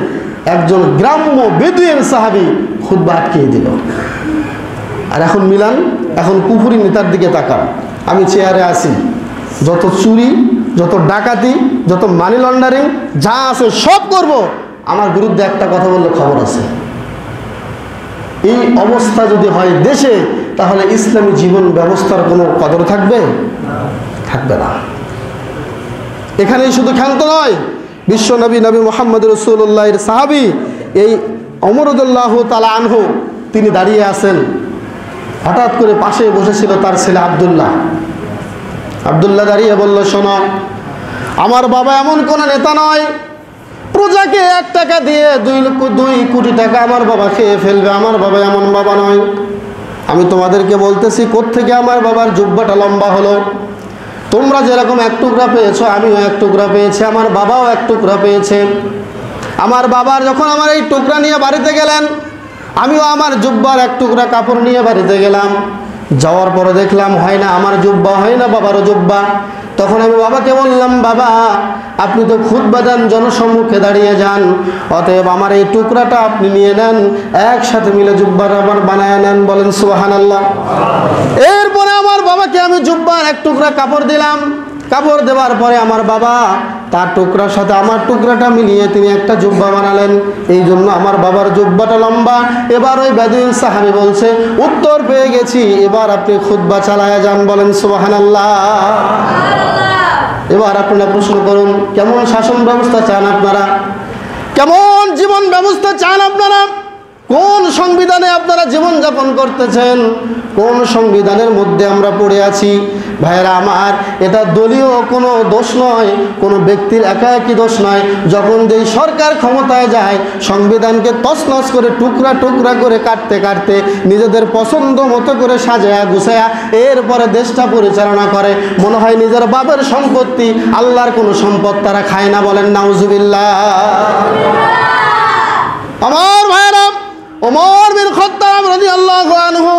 একজন গ্রাম্য বেদুইন সাহাবী খুতবা আটকিয়ে দিল। আর এখন মিলান, এখন কুফরি নেতার দিকে তাকান। আমি চেয়ারে আছি, যত চুরি, যত ডাকাতি, যত মানি লন্ডারিং যা আছে সব করব, আমার বিরুদ্ধে একটা কথা বললে খবর আছে। এই অবস্থা যদি হয় দেশে, তাহলে ইসলামী জীবন ব্যবস্থার কোনো কদর থাকবে? থাকবে না। এখানেই শুধু ক্ষান্ত নয়, বিশ্বনবী নবী মুহাম্মদ রাসূলুল্লাহর সাহাবী এই ওমর রাদিয়াল্লাহু তাআলা আনহু, তিনি দাঁড়িয়ে আছেন। হঠাৎ করে পাশে বসেছিল তার ছেলে আব্দুল্লাহ। আব্দুল্লাহ দাঁড়িয়ে বলল, শোনো, আমার বাবা এমন কোন নেতা নয়, প্রজাকে 1 টাকা দিয়ে 2 কোটি টাকা আমার বাবা খেয়ে ফেলবে। আমার বাবা এমন বাবা নয়। আমি তোমাদেরকে বলতেছি, কোত্থেকে আমার বাবার জুব্বাটা লম্বা হলো। তোমরা যেরকম এক টুকরা পেয়েছো, আমিও এক টুকরা পেয়েছি, আমার বাবাও এক টুকরা পেয়েছে। আমার বাবার যখন আমার এই টুকরা নিয়ে বাড়িতে গেলেন, আমিও আমার জুব্বার এক টুকরা কাপড় নিয়ে বাড়িতে গেলাম। যাওয়ার পরে দেখলাম হয় না, আমার জুব্বা হয় না, বাবারও জুব্বা। তখন আমি বাবাকে বললাম, বাবা আপনি তো খুতবা দেন, জনসম্মুখে দাঁড়িয়ে যান, অতএব আমার এই টুকরাটা আপনি নিয়ে নেন, একসাথে মিলে জুব্বার আমার বানায় নেন। বলেন সুবহানাল্লাহ। এরপরে আমার বাবাকে আমি জুব্বার এক টুকরা কাপড় দিলাম। কাপড় দেওয়ার পরে আমার বাবা তার টুকরার সাথে আমার টুকরাটা মিলিয়ে তিনি একটা জুব্বা বানালেন। এই জন্য আমার বাবার জুব্বাটা লম্বা। এবার ওই বেদুইন সাহাবী বলছে, উত্তর পেয়ে গেছি, এবার আপনি খুতবা চালায়া যান। বলেন সুবহানাল্লাহ। এবার আপনারা প্রশ্ন করুন, কেমন শাসন ব্যবস্থা চান আপনারা? কেমন জীবন ব্যবস্থা চান আপনারা? কোন সংবিধানে আপনারা জীবনযাপন করতেছেন? কোন সংবিধানের মধ্যে আমরা পড়ে আছি? ভাইরা আমার, এটা দলীয় কোনো দোষ নয়, কোনো ব্যক্তির একা একই দোষ নয়। যখন যেই সরকার ক্ষমতায় যায়, সংবিধানকে তছনছ করে টুকরা টুকরা করে কাটতে কাটতে নিজেদের পছন্দ মতো করে সাজায়া গুছায়া এরপরে দেশটা পরিচালনা করে। মনে হয় নিজের বাবার সম্পত্তি, আল্লাহর কোনো সম্পদ তারা খায় না। বলেন নাউজুবিল্লাহ। আমার ভাইরা, ওমর বিন খাত্তাব রাদিয়াল্লাহু আনহু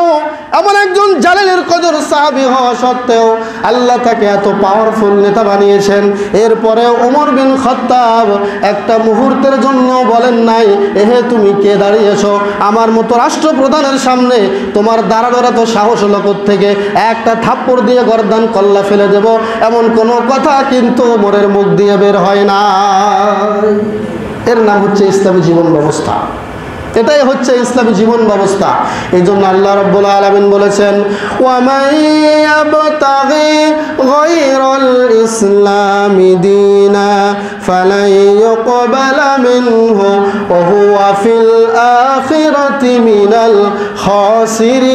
এমন একজন জালিলের কদর সাহাবী হওয়া সত্ত্বেও আল্লাহ তাকে এত পাওয়ারফুল নেতা বানিয়েছেন। এরপরে ওমর বিন খাত্তাব একটা মুহূর্তের জন্য বলেন নাই, এহে তুমি কে দাঁড়িয়েছো আমার মতো রাষ্ট্রপ্রধানের সামনে? তোমার দাঁড়ানোর এত সাহস হলো কোত্থেকে? একটা থাপ্পড় দিয়ে গর্দান কল্লা ফেলে দেব, এমন কোনো কথা কিন্তু ওমরের মুখ দিয়ে বের হয় না। এর নাম হচ্ছে ইসলামী জীবন ব্যবস্থা। এটাই হচ্ছে ইসলামী জীবন ব্যবস্থা। এই জন্য আল্লাহ রাব্বুল আলামিন বলেছেন, ওয়ামান ইয়াবতাগি গায়রাল ইসলামি দীনা ফালাই ইউকবালা মিনহু ওয়া হুয়া ফিল আখিরাতি মিনাল খাসিরিন।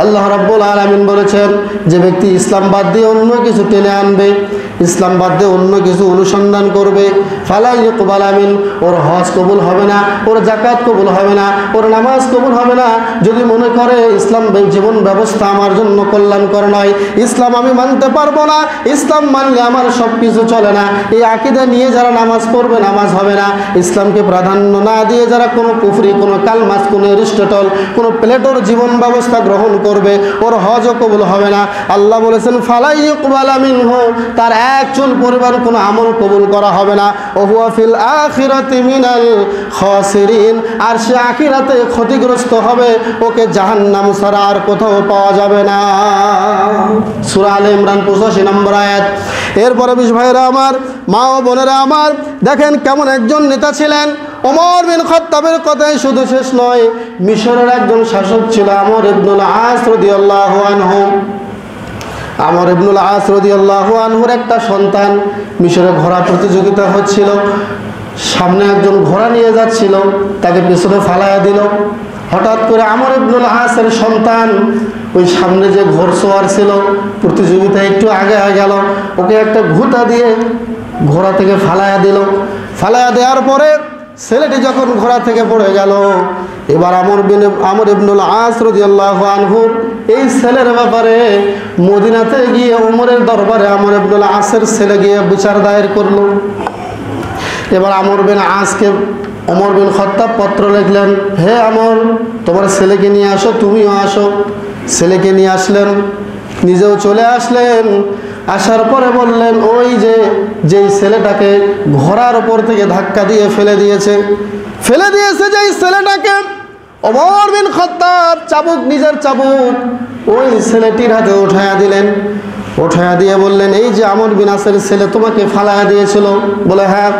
আল্লাহ রাব্বুল আলামিন বলেছেন, যে ব্যক্তি ইসলাম বাদ দিয়ে অন্য কিছু টেনে আনবে, ইসলাম বাদ দিয়ে অন্য কিছু অনুসন্ধান করবে, ফালা ইউকবালা মিন, ওর হজ কবুল হবে না, ওর যাকাত কবুল হবে না, ওর নামাজ কবুল হবে না। যদি মনে করে ইসলাম জীবন ব্যবস্থা আমার জন্য কল্যাণকর নয়, ইসলাম আমি মানতে পারবো না, ইসলাম মানলে আমার সব কিছু চলে না, এই আকীদা নিয়ে যারা নামাজ পড়বে নামাজ হবে না, ইসলামকে প্রাধান্য না দিয়ে যারা কোনো কুফরি, কোনো কালমাস, কোনো এরিস্টটল, কোনো প্লেটোর জীবন ব্যবস্থা গ্রহণ করবে, ওর হজও কবুল হবে না। আল্লাহ বলেছেন, ফালা ইউকবালা মিনহু, তার এক চুল পরিমাণ কোনো আমল কবুল করা হবে না। ওয়া হুয়া ফিল আখিরাতি মিনাল খাসিরিন, আর সে আখিরাতে ক্ষতিগ্রস্ত হবে, ওকে জাহান্নাম ছাড়া আর কোথাও পাওয়া যাবে না। সূরা আলে ইমরান 85 নম্বর আয়াত। এরপরে বিশ ভাইরা আমার, মা ও বোনেরা আমার, দেখেন কেমন একজন নেতা ছিলেন। ওমর বিন খাত্তাবের কথাই শুধু শেষ নয়, মিশরের একজন শাসক ছিল আমর ইবনুল আস রাদিয়াল্লাহু আনহু। আমর ইবনুল আস রাদিয়াল্লাহু আনহুর একটা সন্তান, মিশরে ঘোড়া প্রতিযোগিতা হচ্ছিল, সামনে একজন ঘোড়া নিয়ে যাচ্ছিল, তাকে পেছনে ফালাইয়া দিল। হঠাৎ করে আমর ইবনুল আসের সন্তান ওই সামনে যে ঘোড়সওয়ার ছিল, প্রতিযোগিতা একটু আগে গেল, ওকে একটা ঘুঁটা দিয়ে ঘোড়া থেকে ফালাইয়া দিল। ফালাইয়া দেওয়ার পরে ছেলেটি যখন ঘোড়া থেকে পড়ে গেল, এবার আমর ইবনুল আস রাদিয়াল্লাহু আনহু এই ছেলের ব্যাপারে মদিনাতে গিয়ে ওমরের দরবারে আমর ইবনুল আসের ছেলে গিয়ে বিচার দায়ের করলো। এবার আমর বিন আসকে ওমর বিন খাত্তাব পত্র লিখলেন, হে আমর, তোমার ছেলেকে নিয়ে আসো, তুমিও আসো। ছেলেকে নিয়ে আসলেন, নিজেও চলে আসলেন। আসার পরে বললেন, ওই যেই ছেলেটাকে ঘোড়ার উপর থেকে ধাক্কা দিয়ে ফেলে দিয়েছে যেই ছেলেটাকে, ওমর বিন খাত্তাব চাবুক, নিজের চাবুক ওই ছেলেটির হাতে উঠায়া দিলেন। উঠায়া দিয়ে বললেন, এই যে আমর বিন আসের ছেলে তোমাকে ফালায়া দিয়েছিল। বলে হ্যাঁ।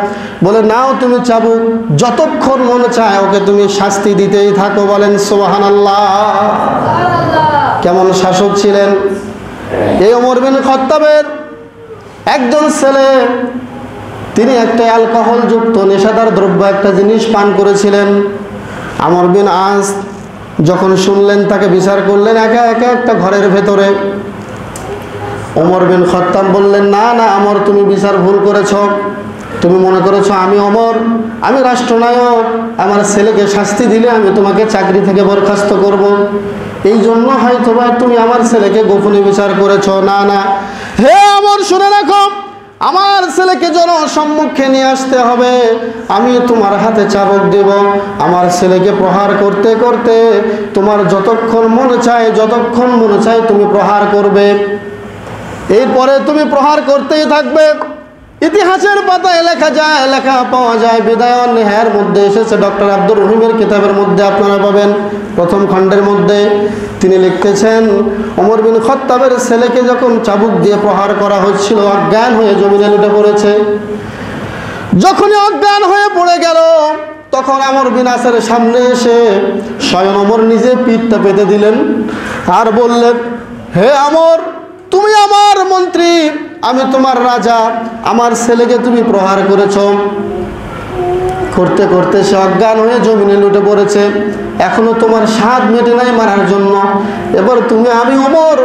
বলে নাও তুমি চাবুক, যতক্ষণ মনে চায় ওকে তুমি শাস্তি দিতেই থাকো। বলেন সুবহানাল্লাহ। কেমন শাসক ছিলেন এই ওমর বিন খাত্তাবের একজন ছেলে। তিনি একটা অ্যালকোহল যুক্ত নেশাদার দ্রব্য একটা জিনিস পান করেছিলেন। আমর বিন আস যখন শুনলেন, তাকে বিচার করলেন একা একা একটা ঘরের ভেতরে। ওমর বিন খাত্তাব বললেন, না না আমর, তুমি বিচার ভুল করেছ। তুমি মনে করেছো আমি ওমর, আমি রাষ্ট্রনায়ক, আমার ছেলেকে শাস্তি দিলে আমি তোমাকে চাকরি থেকে বরখাস্ত করব, এই জন্য হয়তো বা তুমি আমার ছেলেকে গোপনে বিচার করেছো। না না, হে ওমর, শুনে রাখো, আমার ছেলেকে জনসম্মুখে নিয়ে আসতে হবে, আমি তোমার হাতে চাবুক দেব। আমার ছেলেকে প্রহার করতে করতে তোমার যতক্ষণ মনে চায় তুমি প্রহার করবে। এরপরে তুমি প্রহার করতেই থাকবে। ইতিহাসের পাতায় লেখা পাওয়া যায়, বিদায় ও নেহার মধ্যে এসেছে, ডক্টর আব্দুর রহিমের কিতাবের মধ্যে আপনারা পাবেন, প্রথম খণ্ডের মধ্যে। তিনি লিখতেছেন, ওমর বিন খাত্তাবের ছেলেকে যখন চাবুক দিয়ে প্রহার করা হচ্ছিল, অজ্ঞান হয়ে জমিনে লুটে পড়েছে। যখনই অজ্ঞান হয়ে পড়ে গেল, তখন আমর বিন আসের সামনে এসে স্বয়ং ওমর নিজে পিঠটা পেতে দিলেন আর বললেন, হে আমর, তুমি আমার মন্ত্রী, আমি তোমার রাজা, আমার ছেলেকে তুমি প্রহার করেছো। করতে করতে সে অজ্ঞান হয়ে জমিনে লুটে পড়েছে, এখনো তোমার স্বাদ মেটে নাই মারার জন্য। এবার তুমি, আমি ওমর,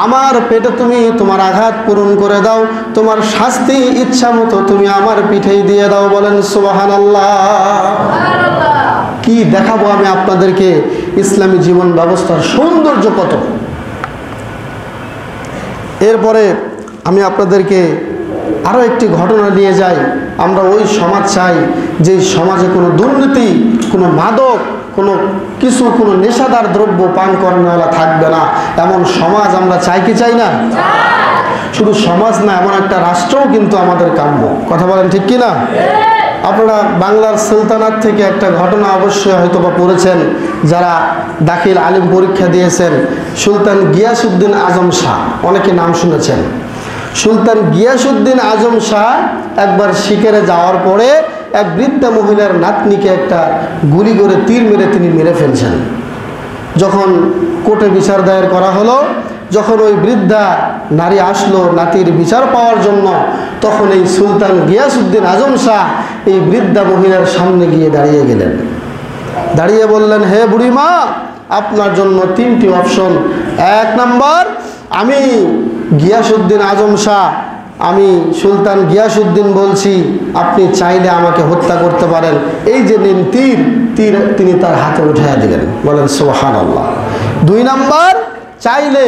আমার পেটে তুমি তোমার আঘাত পূরণ করে দাও, তোমার শাস্তি ইচ্ছা মতো তুমি আমার পিঠেই দিয়ে দাও। বলেন সুবহানাল্লাহ। কি দেখাবো আমি আপনাদেরকে ইসলামী জীবন ব্যবস্থার সৌন্দর্য কত। এরপরে আমি আপনাদেরকে আরও একটি ঘটনা নিয়ে যাই। আমরা ওই সমাজ চাই যে সমাজে কোনো দুর্নীতি, কোনো মাদক, কোনো কিছু, কোনো নেশাদার দ্রব্য পান করানোওয়ালা থাকবে না, এমন সমাজ আমরা চাই কি চাই না? শুধু সমাজ না, এমন একটা রাষ্ট্রও কিন্তু আমাদের কাম্য। কথা বলেন ঠিক কি না? আপনারা বাংলার সুলতানাত থেকে একটা ঘটনা অবশ্যই হয়তো বা পড়েছেন, যারা দাখিল আলিম পরীক্ষা দিয়েছেন। সুলতান গিয়াসউদ্দিন আজম শাহ, অনেকে নাম শুনেছেন। সুলতান গিয়াসউদ্দিন আজম শাহ একবার শিকারে যাওয়ার পরে এক বৃদ্ধা মহিলার নাতনিকে একটা গুলি করে তীর মেরে তিনি মেরে ফেলছেন। যখন কোর্টে বিচার দায়ের করা হলো, যখন ওই বৃদ্ধা নারী আসলো নাতির বিচার পাওয়ার জন্য, তখন এই সুলতান গিয়াসউদ্দিন আজম শাহ এই বৃদ্ধা মহিলার সামনে গিয়ে দাঁড়িয়ে গেলেন। দাঁড়িয়ে বললেন, হে বুড়িমা, আপনার জন্য 3টি অপশন। 1 নম্বর, আমি গিয়াসউদ্দিন আজম শাহ, আমি সুলতান গিয়াসউদ্দিন বলছি, আপনি চাইলে আমাকে হত্যা করতে পারেন। এই যে নিন তীর, তীর তিনি তার হাতে উঠাইয়া দিলেন। বলেন সুবহানাল্লাহ। 2 নম্বর, চাইলে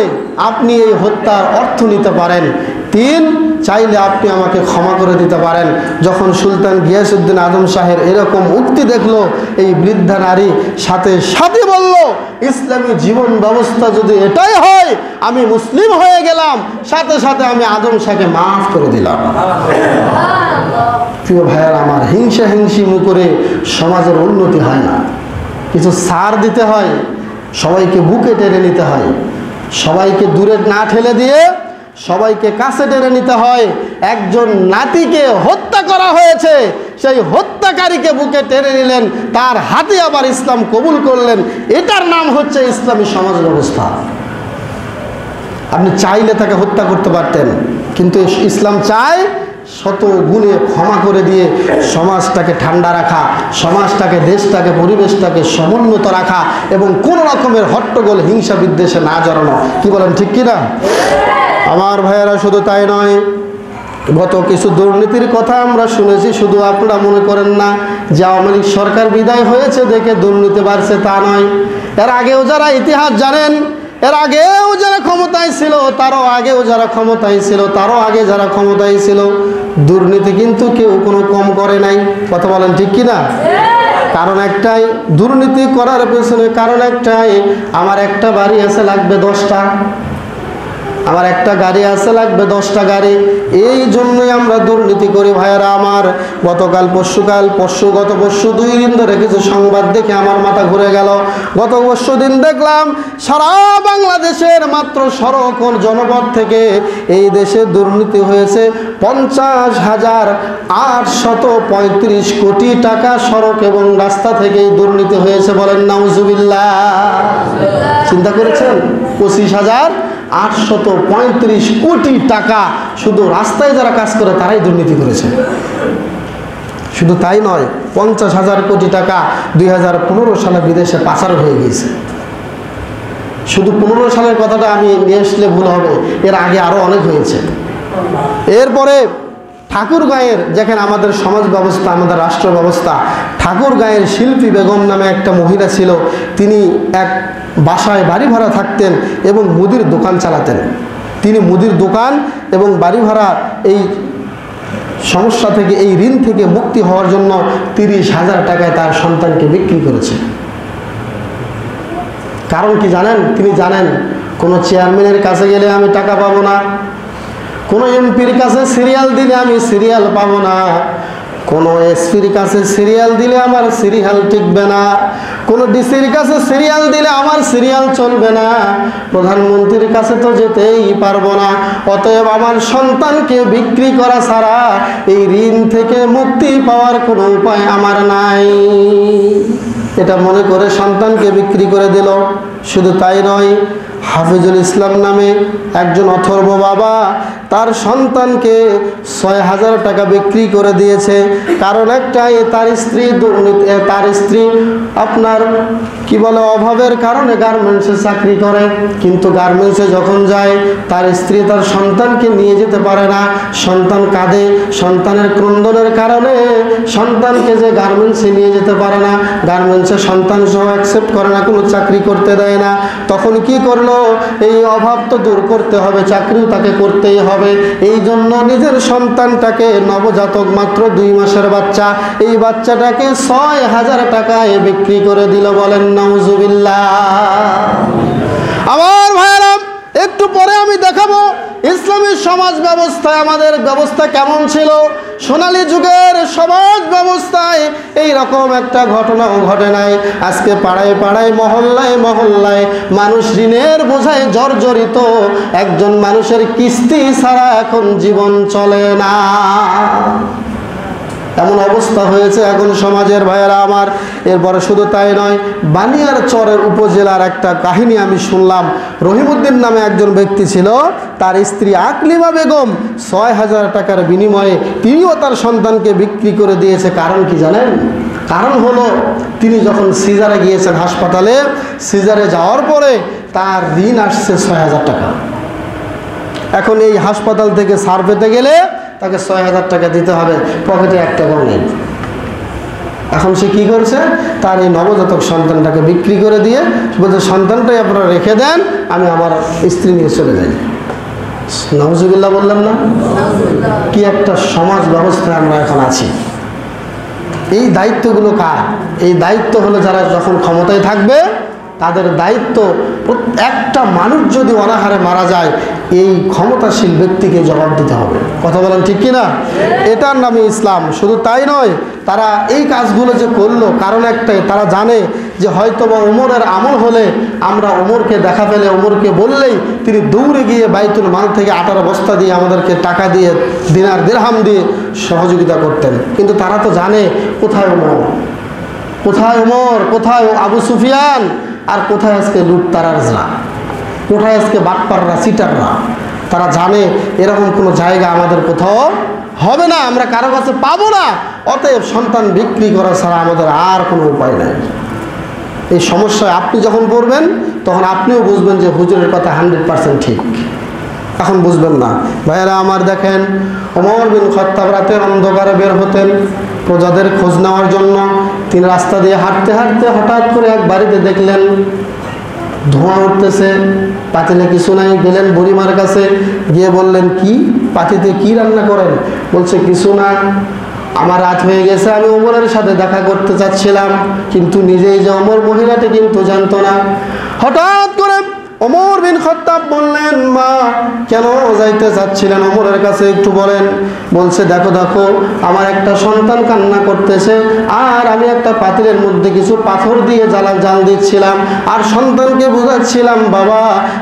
আপনি এই হত্যার অর্থ নিতে পারেন। 3, চাইলে আপনি আমাকে ক্ষমা করে দিতে পারেন। যখন সুলতান গিয়াসউদ্দিন আজম শাহের এরকম উক্তি দেখলো, এই বৃদ্ধা নারী সাথে সাথে বলল, ইসলামী জীবন ব্যবস্থা যদি এটাই হয়, আমি মুসলিম হয়ে গেলাম, সাথে সাথে আমি আজম শাহকে মাফ করে দিলাম। প্রিয় ভাইয়ার আমার, হিংসা হিংসি করে সমাজের উন্নতি হয় না। কিছু ছাড় দিতে হয়, সবাইকে বুকে টেনে নিতে হয়, সবাইকে দূরে না ঠেলে দিয়ে সবাইকে কাছে টেনে নিতে হয়। একজন নাতিকে হত্যা করা হয়েছে, সেই হত্যাকারীকে বুকে টেনে নিলেন, তার হাতে আবার ইসলাম কবুল করলেন। এটার নাম হচ্ছে ইসলামী সমাজ ব্যবস্থা। আপনি চাইলে তাকে হত্যা করতে পারতেন, কিন্তু ইসলাম চায় শত গুণে ক্ষমা করে দিয়ে সমাজটাকে ঠান্ডা রাখা, সমাজটাকে, দেশটাকে, পরিবেশটাকে সমুন্নত রাখা, এবং কোন রকমের হট্টগোল, হিংসা বিদ্বেষে না জড়ানো। কি বলেন ঠিক কিনা? আমার ভাইয়েরা, শুধু তাই নয়, গত কিছু দুর্নীতির কথা আমরা শুনেছি। শুধু আপনারা মনে করেন না যে আওয়ামী লীগ সরকার বিদায় হয়েছে দেখে দুর্নীতি বাড়ছে, তা নয়। এর আগেও যারা ইতিহাস জানেন, এর আগেও যারা ক্ষমতায় ছিল, তারও আগেও যারা ক্ষমতায় ছিল, তারও আগে যারা ক্ষমতায় ছিল, দুর্নীতি কিন্তু কেউ কোনো কম করে নাই। কথা বলেন ঠিক কিনা? কারণ একটাই, দুর্নীতি করার পেছনে কারণ একটাই, আমার একটা বাড়ি আছে লাগবে 10টা, আমার একটা গাড়ি আছে লাগবে 10টা গাড়ি। এই জন্যই আমরা দুর্নীতি করি ভাইয়েরা আমার। গত পরশু 2 দিন ধরে কিছু সংবাদ দেখে আমার মাথা ঘুরে গেল। গত পরশু দিন দেখলাম সারা বাংলাদেশের মাত্র সড়ক ও জনপদ থেকে এই দেশে দুর্নীতি হয়েছে 50,835 কোটি টাকা সড়ক এবং রাস্তা থেকেই দুর্নীতি হয়েছে। বলেন নাউজুবিল্লাহ। চিন্তা করেছেন? 25,835 কোটি টাকা শুধু রাস্তায় যারা কাজ করে তারাই দুর্নীতি করেছে। শুধু তাই নয়, 50,000 কোটি টাকা 2015 সালে বিদেশে পাচার হয়ে গিয়েছে। শুধু 15 সালের কথাটা আমি নিয়ে আসলে ভুল হবে, এর আগে আরও অনেক হয়েছে। এরপরে ঠাকুরগাঁয়ের, যেখানে আমাদের সমাজ ব্যবস্থা, আমাদের রাষ্ট্র ব্যবস্থা, ঠাকুরগাঁয়ের শিল্পী বেগম নামে একটা মহিলা ছিল। তিনি এক বাসায় বাড়ি ভাড়া থাকতেন এবং মুদির দোকান চালাতেন। তিনি মুদির দোকান এবং বাড়ি ভাড়া এই সমস্যা থেকে, এই ঋণ থেকে মুক্তি হওয়ার জন্য 30,000 টাকায় তার সন্তানকে বিক্রি করেছে। কারণ কি জানেন? তিনি জানেন কোনো চেয়ারম্যানের কাছে গেলে আমি টাকা পাবো না, কোনো এমপির কাছে সিরিয়াল দিলে আমি সিরিয়াল পাবো না, কোনো এসপির কাছে সিরিয়াল দিলে আমার সিরিয়াল টিকবে না, কোনো ডিসির কাছে সিরিয়াল দিলে আমার সিরিয়াল চলবে না, প্রধানমন্ত্রীর কাছে তো যেতেই পারবো না। অতএব আমার সন্তানকে বিক্রি করা ছাড়া এই ঋণ থেকে মুক্তি পাওয়ার কোনো উপায় আমার নাই। এটা মনে করে সন্তানকে বিক্রি করে দিল। শুধু তাই নয়, হাফিজুল ইসলাম নামে একজন অথর্ব বাবা তার সন্তানকে ৬,০০০ টাকা বিক্রি করে দিয়েছে। কারণ একটাই, তার স্ত্রী আপনার কি বলে অভাবের কারণে গার্মেন্টসে চাকরি করে, কিন্তু গার্মেন্টসে যখন যায় তার স্ত্রী তার সন্তানকে নিয়ে যেতে পারে না। সন্তান কাঁদে, সন্তানের ক্রন্দনের কারণে সন্তানকে যে গার্মেন্টসে নিয়ে যেতে পারে না, গার্মেন্টসে সন্তান সহ অ্যাকসেপ্ট করে না, কোনো চাকরি করতে দেয় না। তখন কি করলো, এই অভাব তো দূর করতে হবে, চাকরিও তাকে করতেই হবে। এই জন্য নিজের সন্তানটাকে, নবজাতক মাত্র 2 মাসের বাচ্চা, এই বাচ্চাটাকে ৬,০০০ টাকায় বিক্রি করে দিল। বলেন নাউজুবিল্লাহ। আমার ভাইয়েরা, একটু পরে আমি দেখাবো ইসলামী সমাজ ব্যবস্থায় আমাদের ব্যবস্থা কেমন ছিল। সোনালী যুগের সমাজ ব্যবস্থায় এই রকম একটা ঘটনাও ঘটে নাই। আজকে পাড়ায় পাড়ায়, মহল্লায় মহল্লায় মানুষ ঋণের বোঝায় জর্জরিত। একজন মানুষের কিস্তি ছাড়া এখন জীবন চলে না, এমন অবস্থা হয়েছে এখন সমাজের। ভাইয়েরা আমার, এরপরে শুধু তাই নয়, বানিয়ারচরের উপজেলার একটা কাহিনী আমি শুনলাম। রহিমউদ্দিন নামে একজন ব্যক্তি ছিল, তার স্ত্রী আকলিমা বেগম ৬,০০০ টাকার বিনিময়ে তিনিও তার সন্তানকে বিক্রি করে দিয়েছে। কারণ কি জানেন? কারণ হলো, তিনি যখন সিজারে গিয়েছেন হাসপাতালে, সিজারে যাওয়ার পরে তার ঋণ আসছে ৬,০০০ টাকা। এখন এই হাসপাতাল থেকে সার পেতে গেলে তাকে ৬,০০০ টাকা দিতে হবে, পকেটে 1 টাকাও নেই। এখন সে কি করছে, তার এই নবজাতক সন্তানটাকে বিক্রি করে দিয়ে বলছে, সন্তানটাই আপনারা রেখে দেন, আমি আমার স্ত্রী নিয়ে চলে যাই। নাউজুবিল্লাহ বললাম না? কি একটা সমাজ ব্যবস্থায় আমরা এখন আছি। এই দায়িত্বগুলো কার? এই দায়িত্ব হলো যারা যখন ক্ষমতায় থাকবে তাদের দায়িত্ব। একটা মানুষ যদি অনাহারে মারা যায়, এই ক্ষমতাশীল ব্যক্তিকে জবাব দিতে হবে। কথা বলেন ঠিক কিনা? এটার নামে ইসলাম। শুধু তাই নয়, তারা এই কাজগুলো যে করলো, কারণ একটাই, তারা জানে যে হয়তোবা ওমরের আমল হলে আমরা ওমরকে দেখা পেলে, ওমরকে বললেই তিনি দৌড়ে গিয়ে বাইতুল মাল থেকে আটার বস্তা দিয়ে, আমাদেরকে টাকা দিয়ে, দিনার দিরহাম দিয়ে সহযোগিতা করতেন। কিন্তু তারা তো জানে কোথায় ওমর, কোথায় ওমর, কোথায় আবু সুফিয়ান, আর কোথায় আজকে লুটতারাজরা, কোথায় আজকে বাটপাররা, চিটাররা। তারা জানে এরকম কোনো জায়গা আমাদের কোথাও হবে না, আমরা কারো কাছে পাবো না। অতএব সন্তান বিক্রি করা ছাড়া আমাদের আর কোনো উপায় নাই। এই সমস্যায় আপনি যখন পড়বেন, তখন আপনিও বুঝবেন যে হুজুরের কথা 100% ঠিক। এখন বুঝবেন না। ভাইয়েরা আমার, দেখেন, ওমর বিন খাত্তাব রাতের অন্ধকারে বের হতেন প্রজাদের খোঁজ নেওয়ার জন্য। তিনি রাস্তা দিয়ে হাঁটতে হাঁটতে হঠাৎ করে এক বাড়িতে দেখলেন ধোঁয়া উঠতেছে, পাতিলে কিছু নাই। গেলেন বুড়িমার কাছে, গিয়ে বললেন, কি পাতিতে কি রান্না করেন? বলছে, কিছু না, আমার রাত হয়ে গেছে, আমি ওমরের সাথে দেখা করতে চাচ্ছিলাম। কিন্তু নিজেই যে ওমর মহিলাটি কিন্তু জানতো না। হঠাৎ করে ওমর বিন খাত্তাব বললেন, মা কেন যাইতে চাচ্ছিলেন ওমরের কাছে একটু বলেন? বলছে, দেখো দেখো, আমার একটা সন্তান কান্না করতেছে, আর আমি একটা পাতিলের মধ্যে কিছু পাথর দিয়ে জাল দিচ্ছিলাম, আর সন্তানকে বুঝাচ্ছিলাম, বাবা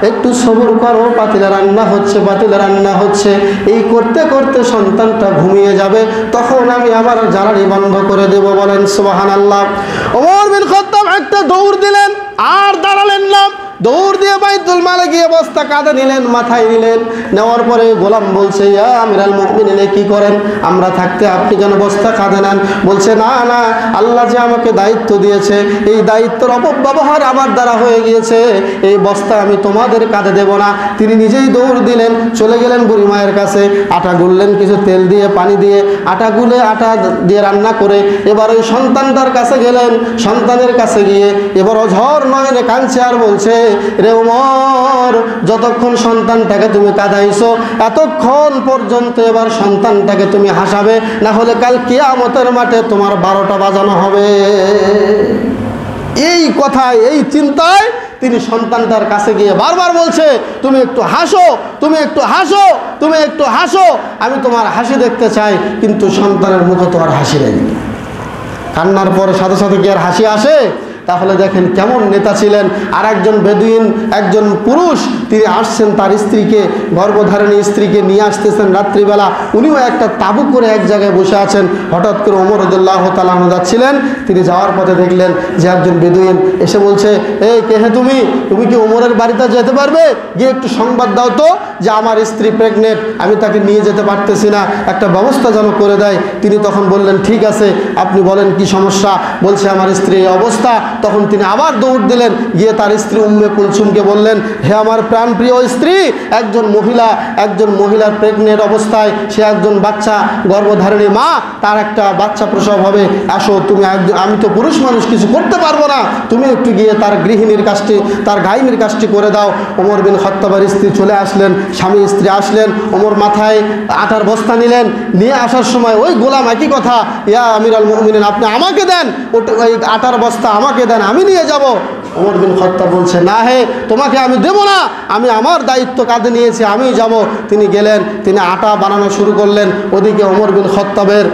একটু সবুর করো, পাতিলে রান্না হচ্ছে, পাতিলে রান্না হচ্ছে। এই করতে করতে সন্তানটা ঘুমিয়ে যাবে, তখন আমি আমার জ্বালানি বন্ধ করে দেব। বলেন সুবহানাল্লাহ। ওমর বিন খাত্তাব একটা দৌড় দিলেন, আর দাঁড়ালেন না। দৌড় দিয়ে বাইতুল মালে গিয়ে বস্তা কাঁধে নিলেন, মাথায় নিলেন। নেওয়ার পরে গোলাম বলছে, ইয়া আমিরাল মুমিনিন, কি করেন? আমরা থাকতে আপনি কেন বস্তা কাঁধে নেন? বলছে, না না, আল্লাহ যে আমাকে দায়িত্ব দিয়েছে, এই দায়িত্বের অপব্যবহার আমার দ্বারা হয়ে গিয়েছে, এই বস্তা আমি তোমাদের কাঁধে দেব না। তিনি নিজেই দৌড় দিলেন, চলে গেলেন বুড়ি মায়ের কাছে, আটা গুললেন, কিছু তেল দিয়ে পানি দিয়ে আটা গুলে, আটা দিয়ে রান্না করে এবার ওই সন্তানটার কাছে গেলেন। সন্তানের কাছে গিয়ে এবার অঝর নয়নে কাঁদছে, আর বলছে, রে ওমর, যতক্ষণ সন্তানটাকে তুমি কাঁদাইছো, এতক্ষণ পর্যন্ত এবার সন্তানটাকে তুমি হাসাবে, না হলে কাল কিয়ামতের মাঠে তোমার 12টা বাজানো হবে। এই কথায়, এই চিন্তায় তিনি সন্তানটার কাছে গিয়ে বারবার বলছে, তুমি একটু হাসো, তুমি একটু হাসো, তুমি একটু হাসো, আমি তোমার হাসি দেখতে চাই। কিন্তু সন্তানের মুখে তো আর হাসি নেই। কান্নার পরে সাথে সাথে কি আর হাসি আসে? তাহলে দেখেন কেমন নেতা ছিলেন। আর একজন বেদুইন, একজন পুরুষ, তিনি আসছেন তার স্ত্রীকে, গর্ভধারিণী স্ত্রীকে নিয়ে আসতেছেন রাত্রিবেলা। উনিও একটা তাঁবু করে এক জায়গায় বসে আছেন। হঠাৎ করে ওমর রাদিয়াল্লাহু তাআলা আনহু যাচ্ছিলেন, তিনি যাওয়ার পথে দেখলেন যে একজন বেদুইন এসে বলছে, এই কে হে তুমি কি ওমরের বাড়িতে যেতে পারবে? গিয়ে একটু সংবাদ দাও তো যে আমার স্ত্রী প্রেগনেন্ট, আমি তাকে নিয়ে যেতে পারতেছি না, একটা ব্যবস্থা যেন করে দেয়। তিনি তখন বললেন, ঠিক আছে, আপনি বলেন কি সমস্যা? বলছে আমার স্ত্রী এই অবস্থা। তখন তিনি আবার দৌড় দিলেন, গিয়ে তার স্ত্রী উম্মে কুলসুমকে বললেন, হে আমার প্রাণপ্রিয় স্ত্রী, একজন মহিলার প্রেগনেন্ট অবস্থায়, সে একজন বাচ্চা গর্ভধারিণী মা, তার একটা বাচ্চা প্রসব হবে, আসো তুমি, আমি তো পুরুষ মানুষ, কিছু করতে পারবো না, তুমি একটু গিয়ে তার গৃহিণীর কাজটি, তার গাইনির কাজটি করে দাও। ওমর বিন খাত্তাবের স্ত্রী চলে আসলেন, স্বামী স্ত্রী আসলেন। ওমর মাথায় আটার বস্তা নিলেন, নিয়ে আসার সময় ওই গোলাম একই কথা, ইয়া আমিরাল মুমিনিন, আপনি আমাকে দেন, ওই আটার বস্তা আমাকে দেন, আমি নিয়ে যাব। ওমর বিন খাত্তাব বলছে, না হে, তোমাকে আমি দেব না, আমি আমার দায়িত্ব কাঁধে নিয়েছি, আমি যাব। তিনি গেলেন, তিনি আটা বানানো শুরু করলেন। ওদিকে ওমর বিন খাত্তাবের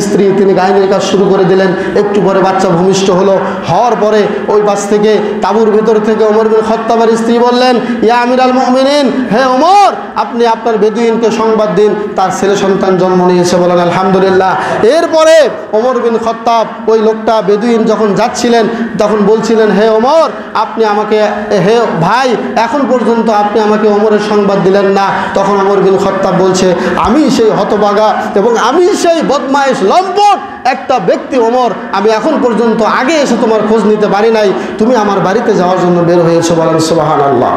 স্ত্রী, তিনি গাইনের কাজ শুরু করে দিলেন। একটু পরে বাচ্চা ভূমিষ্ঠ হলো। হওয়ার পরে ওই পাশ থেকে, তাঁবুর ভিতর থেকে ওমর বিন খাত্তাবের স্ত্রী বললেন, ইয়া আমিরাল মুমিনিন, হে ওমর, আপনি আপনার বেদুইনকে সংবাদ দিন, তার ছেলে সন্তান জন্ম নিয়েছে, বলেন আলহামদুলিল্লাহ। এরপরে ওমর বিন খাত্তাব, ওই লোকটা বেদুইন যখন যাচ্ছিলেন তখন বলছিলেন, হে ওমর, আপনি আমাকে, হে ভাই, এখন পর্যন্ত আপনি আমাকে ওমরের সংবাদ দিলেন না। তখন ওমর বিন খাত্তাব বলছে, আমি সেই হতভাগা এবং আমি সেই বদমাইশ লম্পট একটা ব্যক্তি ওমর, আমি এখন পর্যন্ত আগে এসে তোমার খোঁজ নিতে পারি নাই, তুমি আমার বাড়িতে যাওয়ার জন্য বের হয়েছো, বলেন সুবহানাল্লাহ।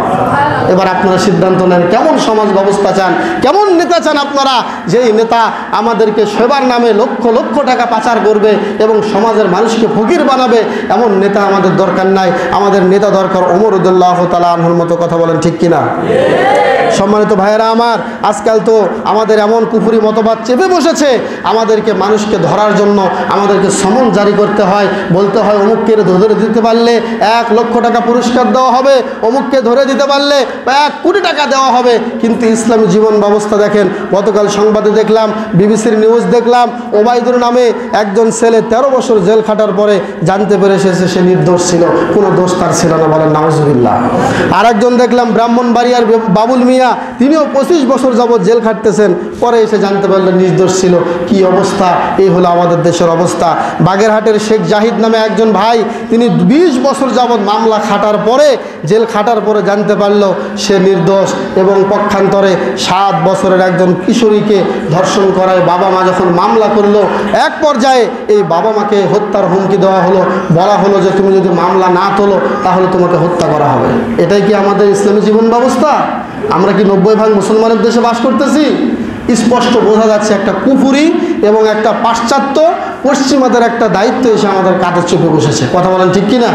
এবার আপনারা সিদ্ধান্ত নেন, কেমন সমাজ ব্যবস্থা চান, কেমন নেতা চান আপনারা? যেই নেতা আমাদেরকে সেবার নামে লক্ষ লক্ষ টাকা পাচার করবে এবং সমাজের মানুষকে ফকির বানাবে, এমন নেতা আমাদের দরকার নাই। আমাদের নেতা দরকার ওমর রাদিয়াল্লাহু তাআলা আনহুর মতো। কথা বলেন ঠিক কিনা? সম্মানিত ভাইয়েরা আমার, আজকাল তো আমাদের এমন কুফরি মতবাদ চেপে বসেছে, আমাদেরকে মানুষকে ধরার জন্য আমাদেরকে সমন জারি করতে হয়, বলতে হয় অমুককে ধরে দিতে পারলে 1 লক্ষ টাকা পুরস্কার দেওয়া হবে, অমুককে ধরে দিতে পারলে 1 কোটি টাকা দেওয়া হবে। কিন্তু ইসলামী জীবন ব্যবস্থা দেখেন, গতকাল সংবাদে দেখলাম, বিবিসির নিউজ দেখলাম, ওবায়দুর নামে একজন ছেলে 13 বছর জেল খাটার পরে জানতে পেরেছে সে নির্দোষ ছিল, কোনো দোষ তার ছিল না, বলেন নাউজুবিল্লাহ। আর একজন দেখলাম ব্রাহ্মণবাড়িয়ার বাবুল মিয়া, তিনিও 25 বছর যাবৎ জেল খাটতেছেন, পরে এসে জানতে পারলেন নির্দোষ ছিল। কি অবস্থা! এই হলো আমাদের দেশের অবস্থা। বাগেরহাটের শেখ জাহিদ নামে একজন ভাই, তিনি 20 বছর যাবৎ মামলা খাটার পরে, জেল খাটার পরে জানতে পারল সে নির্দোষ। এবং পক্ষান্তরে 7 বছরের একজন কিশোরীকে ধর্ষণ করায় বাবা মা যখন মামলা করলো, এক পর্যায়ে এই বাবা মাকে হত্যার হুমকি দেওয়া হলো, বলা হলো যে তুমি যদি মামলা না তোলো তাহলে তোমাকে হত্যা করা হবে। এটাই কি আমাদের ইসলামী জীবন ব্যবস্থা? আমরা কি 90% মুসলমানের দেশে বাস করতেছি? স্পষ্ট বোঝা যাচ্ছে একটা কুফরি এবং একটা পাশ্চাত্য পশ্চিমাদের একটা দায়িত্ব এসে আমাদের কাঁধে চেপে বসেছে। কথা বলেন ঠিক কিনা?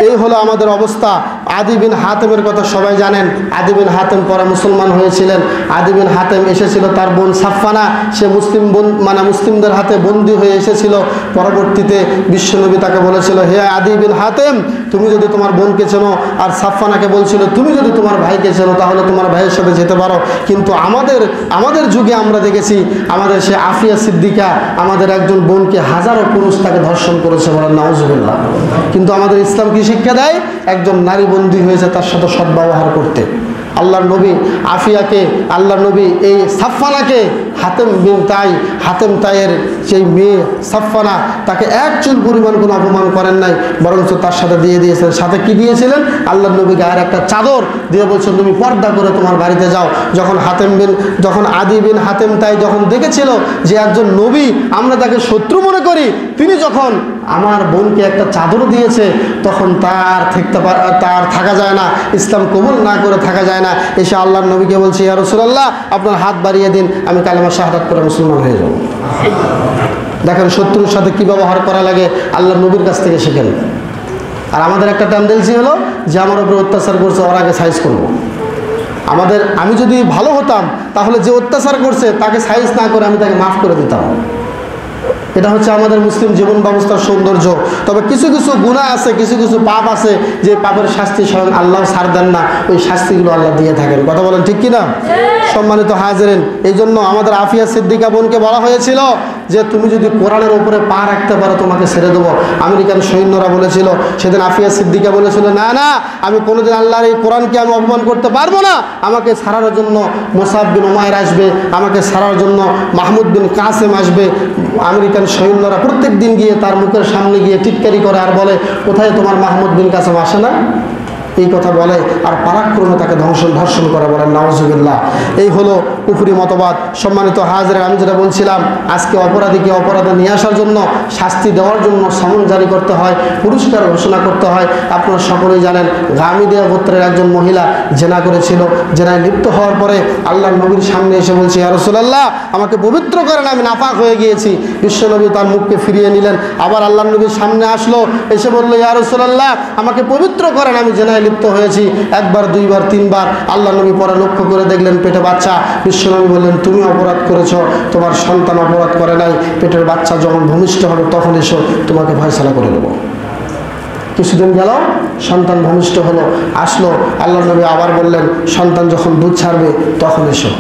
এই হলো আমাদের অবস্থা। আদি বিন হাতেমের কথা সবাই জানেন। আদি বিন হাতেম পরে মুসলমান হয়েছিলেন। আদি বিন হাতেম এসেছিল তার বোন সাফফানা, সে মুসলিমদের হাতে বন্দী হয়ে এসেছিল। পরবর্তীতে বিশ্বনবী তাকে বলেছিল, হে আদি বিন হাতেম, তুমি যদি তোমার বোনকে চেনো, আর সাফফানাকে বলছিল তুমি যদি তোমার ভাইকে চেনো তাহলে তোমার ভাইয়ের সাথে যেতে পারো। কিন্তু আমাদের যুগে আমরা দেখেছি, আমাদের সে আফিয়া সিদ্দিকা, আমাদের একজন বোনকে হাজারো পুরুষ তাকে ধর্ষণ করেছে, বলেন নাউজুবিল্লাহ। কিন্তু আমাদের ইসলাম কি শিক্ষা দেয়? একজন নারী বন্দী হয়েছে, তার সাথে সদ্ব্যবহার করতে। আল্লাহর নবী আফিয়াকে, আল্লাহর নবী এই সাফফানাকে, হাতেম তাইয়ের সেই মেয়ে সাফফানা, তাকে 1 চুল পরিমাণ কোনো অপমান করেন নাই, বরঞ্চ তার সাথে দিয়ে দিয়েছিলেন। সাথে কি দিয়েছিলেন? আল্লাহর নবী গায়ের একটা চাদর দিয়ে বলছেন তুমি পর্দা করে তোমার বাড়িতে যাও। যখন আদি বিন হাতেম তাই যখন দেখেছিল যে একজন নবী আমরা তাকে শত্রু মনে করি, তিনি যখন আমার বোনকে একটা চাদর দিয়েছে, তখন তার থাকা যায় না, ইসলাম কবুল না করে থাকা যায় না। এসে আল্লাহর নবীকে বলছে, ইয়া রাসূলুল্লাহ, আপনার হাত বাড়িয়ে দিন, আমি কালেমা শাহাদাত করে মুসলমান হয়ে যাব। দেখেন শত্রুর সাথে কি ব্যবহার করা লাগে, আল্লাহর নবীর কাছ থেকে শিখেন। আর আমাদের একটা টেন্ডেন্সি হলো যে আমার উপরে অত্যাচার করছে ওর আগে সাইজ করবো। আমি যদি ভালো হতাম তাহলে যে অত্যাচার করছে তাকে সাইজ না করে আমি তাকে মাফ করে দিতাম। এটা হচ্ছে আমাদের মুসলিম জীবন ব্যবস্থার সৌন্দর্য। তবে কিছু কিছু গুনাহ আছে, কিছু কিছু পাপ আছে, যে পাপের শাস্তি স্বয়ং আল্লাহ ছাড় দেন না, ওই শাস্তিগুলো আল্লাহ দিয়ে থাকেন। কথা বলেন ঠিক কিনা? সম্মানিত হাজিরিন, এই জন্য আমাদের আফিয়া সিদ্দিকা বোনকে বলা হয়েছিল যে তুমি যদি কোরআনের উপরে পা রাখতে পারো তোমাকে ছেড়ে দেবো। আমেরিকান সৈন্যরা বলেছিল, সেদিন আফিয়া সিদ্দিকা বলেছিল, না না, আমি কোনোদিন আল্লাহর এই কোরআনকে আমি অপমান করতে পারবো না। আমাকে ছাড়ার জন্য মুসাব বিন উমাইর আসবে, আমাকে ছাড়ার জন্য মাহমুদ বিন কাসেম আসবে। আমেরিকান সৈন্যরা প্রত্যেক দিন গিয়ে তার মুখের সামনে গিয়ে টিটকারি করে আর বলে, কোথায় তোমার মাহমুদ বিন কাসেম আসে না, এই কথা বলে, আর পারাক্রমে তাকে ধর্ষণ করে, বলেন নাউজুবিল্লাহ। এই হলো কুফরি মতবাদ। সম্মানিত হাজিরা, আমি যেটা বলছিলাম, আজকে অপরাধীকে অপরাধে নিয়ে আসার জন্য, শাস্তি দেওয়ার জন্য সমন জারি করতে হয়, পুরস্কার ঘোষণা করতে হয়। আপনারা সকলেই জানেন, গামিদিয়া গোত্রের একজন মহিলা জেনা করেছিল। জেনায় লিপ্ত হওয়ার পরে আল্লাহ নবীর সামনে এসে বলছে, ইয়া রাসূলুল্লাহ, আমাকে পবিত্র করেন, আমি নাপাক হয়ে গিয়েছি। বিশ্বনবী তার মুখকে ফিরিয়ে নিলেন। আবার আল্লাহ নবীর সামনে আসলো, এসে বললো, ইয়া রাসূলুল্লাহ, আমাকে পবিত্র করেন, আমি জেনায় লিপ্ত হয়েছি। একবার, দুইবার, তিনবার। আল্লাহ নবী পরে লক্ষ্য করে দেখলেন পেটে বাচ্চা। বিশ্বনবী বললেন, তুমি অপরাধ করেছ, তোমার সন্তান অপরাধ করে নাই। পেটের বাচ্চা যখন ভূমিষ্ঠ হবে তখন এসো, তোমাকে ফয়সালা করে দেবো। কিছুদিন গেল, সন্তান ভূমিষ্ঠ হলো, আসলো। আল্লাহ নবী আবার বললেন, সন্তান যখন দুধ ছাড়বে তখন এসো।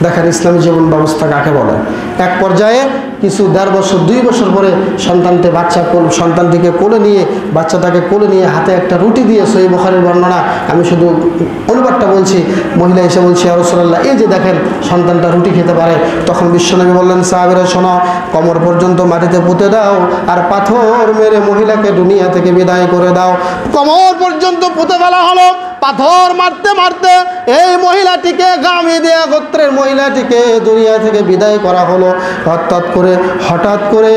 দেখেন ইসলামী জীবন ব্যবস্থা কাকে বলে। এক পর্যায়ে কিছু 1.5 বছর 2 বছর পরে সন্তানটিকে কোলে নিয়ে, বাচ্চাটাকে কোলে নিয়ে হাতে একটা রুটি দিয়ে, সহিহ বুখারীর বর্ণনা, আমি শুধু অনুবাদটা বলছি, মহিলা এসে বলছে, ইয়া রাসূলুল্লাহ, এই যে দেখেন সন্তানটা রুটি খেতে পারে। তখন বিশ্বনবী বললেন, সাহাবীরা শোনো, কোমর পর্যন্ত মাটিতে পুঁতে দাও আর পাথর মেরে মহিলাকে দুনিয়া থেকে বিদায় করে দাও। কোমর পর্যন্ত পুঁতে ফেলা হলো। পাথর মারতে মারতে এই মহিলাটিকে, গামিদিয়া গোত্রের মহিলাটিকে দুনিয়া থেকে বিদায় করা হলো। হঠাৎ করে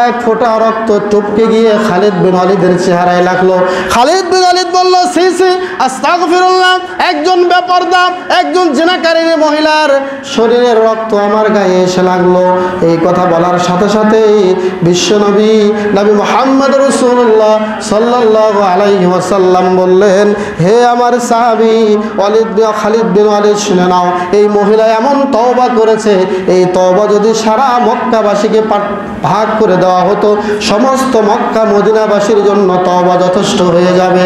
এক ফোঁটা রক্ত টপকে গিয়ে খালিদ বিন ওয়ালিদের চেহারায় লাগলো। খালিদ বিন ওয়ালিদ বলল, সি সি, আস্তাগফিরুল্লাহ, একজন বেপরদা, একজন জিনাকারিনী মহিলার শরীরের রক্ত আমার গায়ে এসে লাগলো। এই কথা বলার সাথে সাথেই বিশ্বনবী নবী মুহাম্মদ রাসূলুল্লাহ সাল্লাল্লাহু আলাইহি ওয়াসাল্লাম বললেন, হে আমার সাহাবী খালিদ বিন ওয়ালিদ, শুনে নাও, এই মহিলা এমন তওবা করেছে, এই তওবা যদি সারা মক্কাবাসীকে ভাগ করে দেওয়া হতো, সমস্ত মক্কা মদিনাবাসীর জন্য তওবা যথেষ্ট হয়ে যাবে।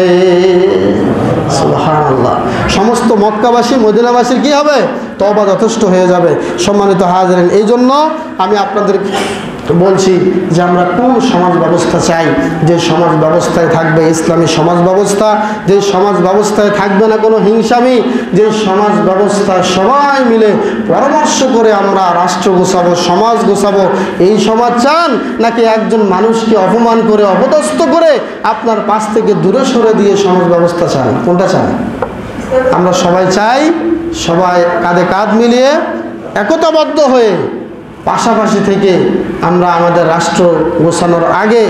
সুবহানাল্লাহ। সমস্ত মক্কাবাসী মদিনাবাসীর কি হবে? তওবা যথেষ্ট হয়ে যাবে। সম্মানিত হাজিরিন, এই জন্য আমি আপনাদের বলছি যে আমরা কোন সমাজ ব্যবস্থা চাই, যে সমাজ ব্যবস্থায় থাকবে ইসলামী সমাজ ব্যবস্থা, যে সমাজ ব্যবস্থায় থাকবে না কোনো হিংসামি, যে সমাজ ব্যবস্থা সবাই মিলে পরামর্শ করে আমরা রাষ্ট্র গোছাবো, সমাজ গোছাবো, এই সমাজ চান, নাকি একজন মানুষকে অপমান করে, অপদস্থ করে আপনার পাশ থেকে দূরে সরে দিয়ে সমাজ ব্যবস্থা চান? কোনটা চান? আমরা সবাই চাই, সবাই কাঁধে কাঁধ মিলিয়ে একতাবদ্ধ হয়ে পাশাপাশি থেকে আমরা আমাদের রাষ্ট্র গোছানোর আগে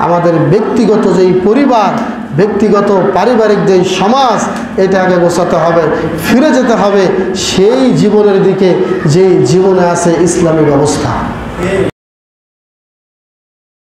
আমাদের ব্যক্তিগত যেই পরিবার, ব্যক্তিগত পারিবারিক যেই সমাজ, এটা আগে গোছাতে হবে। ফিরে যেতে হবে সেই জীবনের দিকে যেই জীবনে আছে ইসলামী ব্যবস্থা।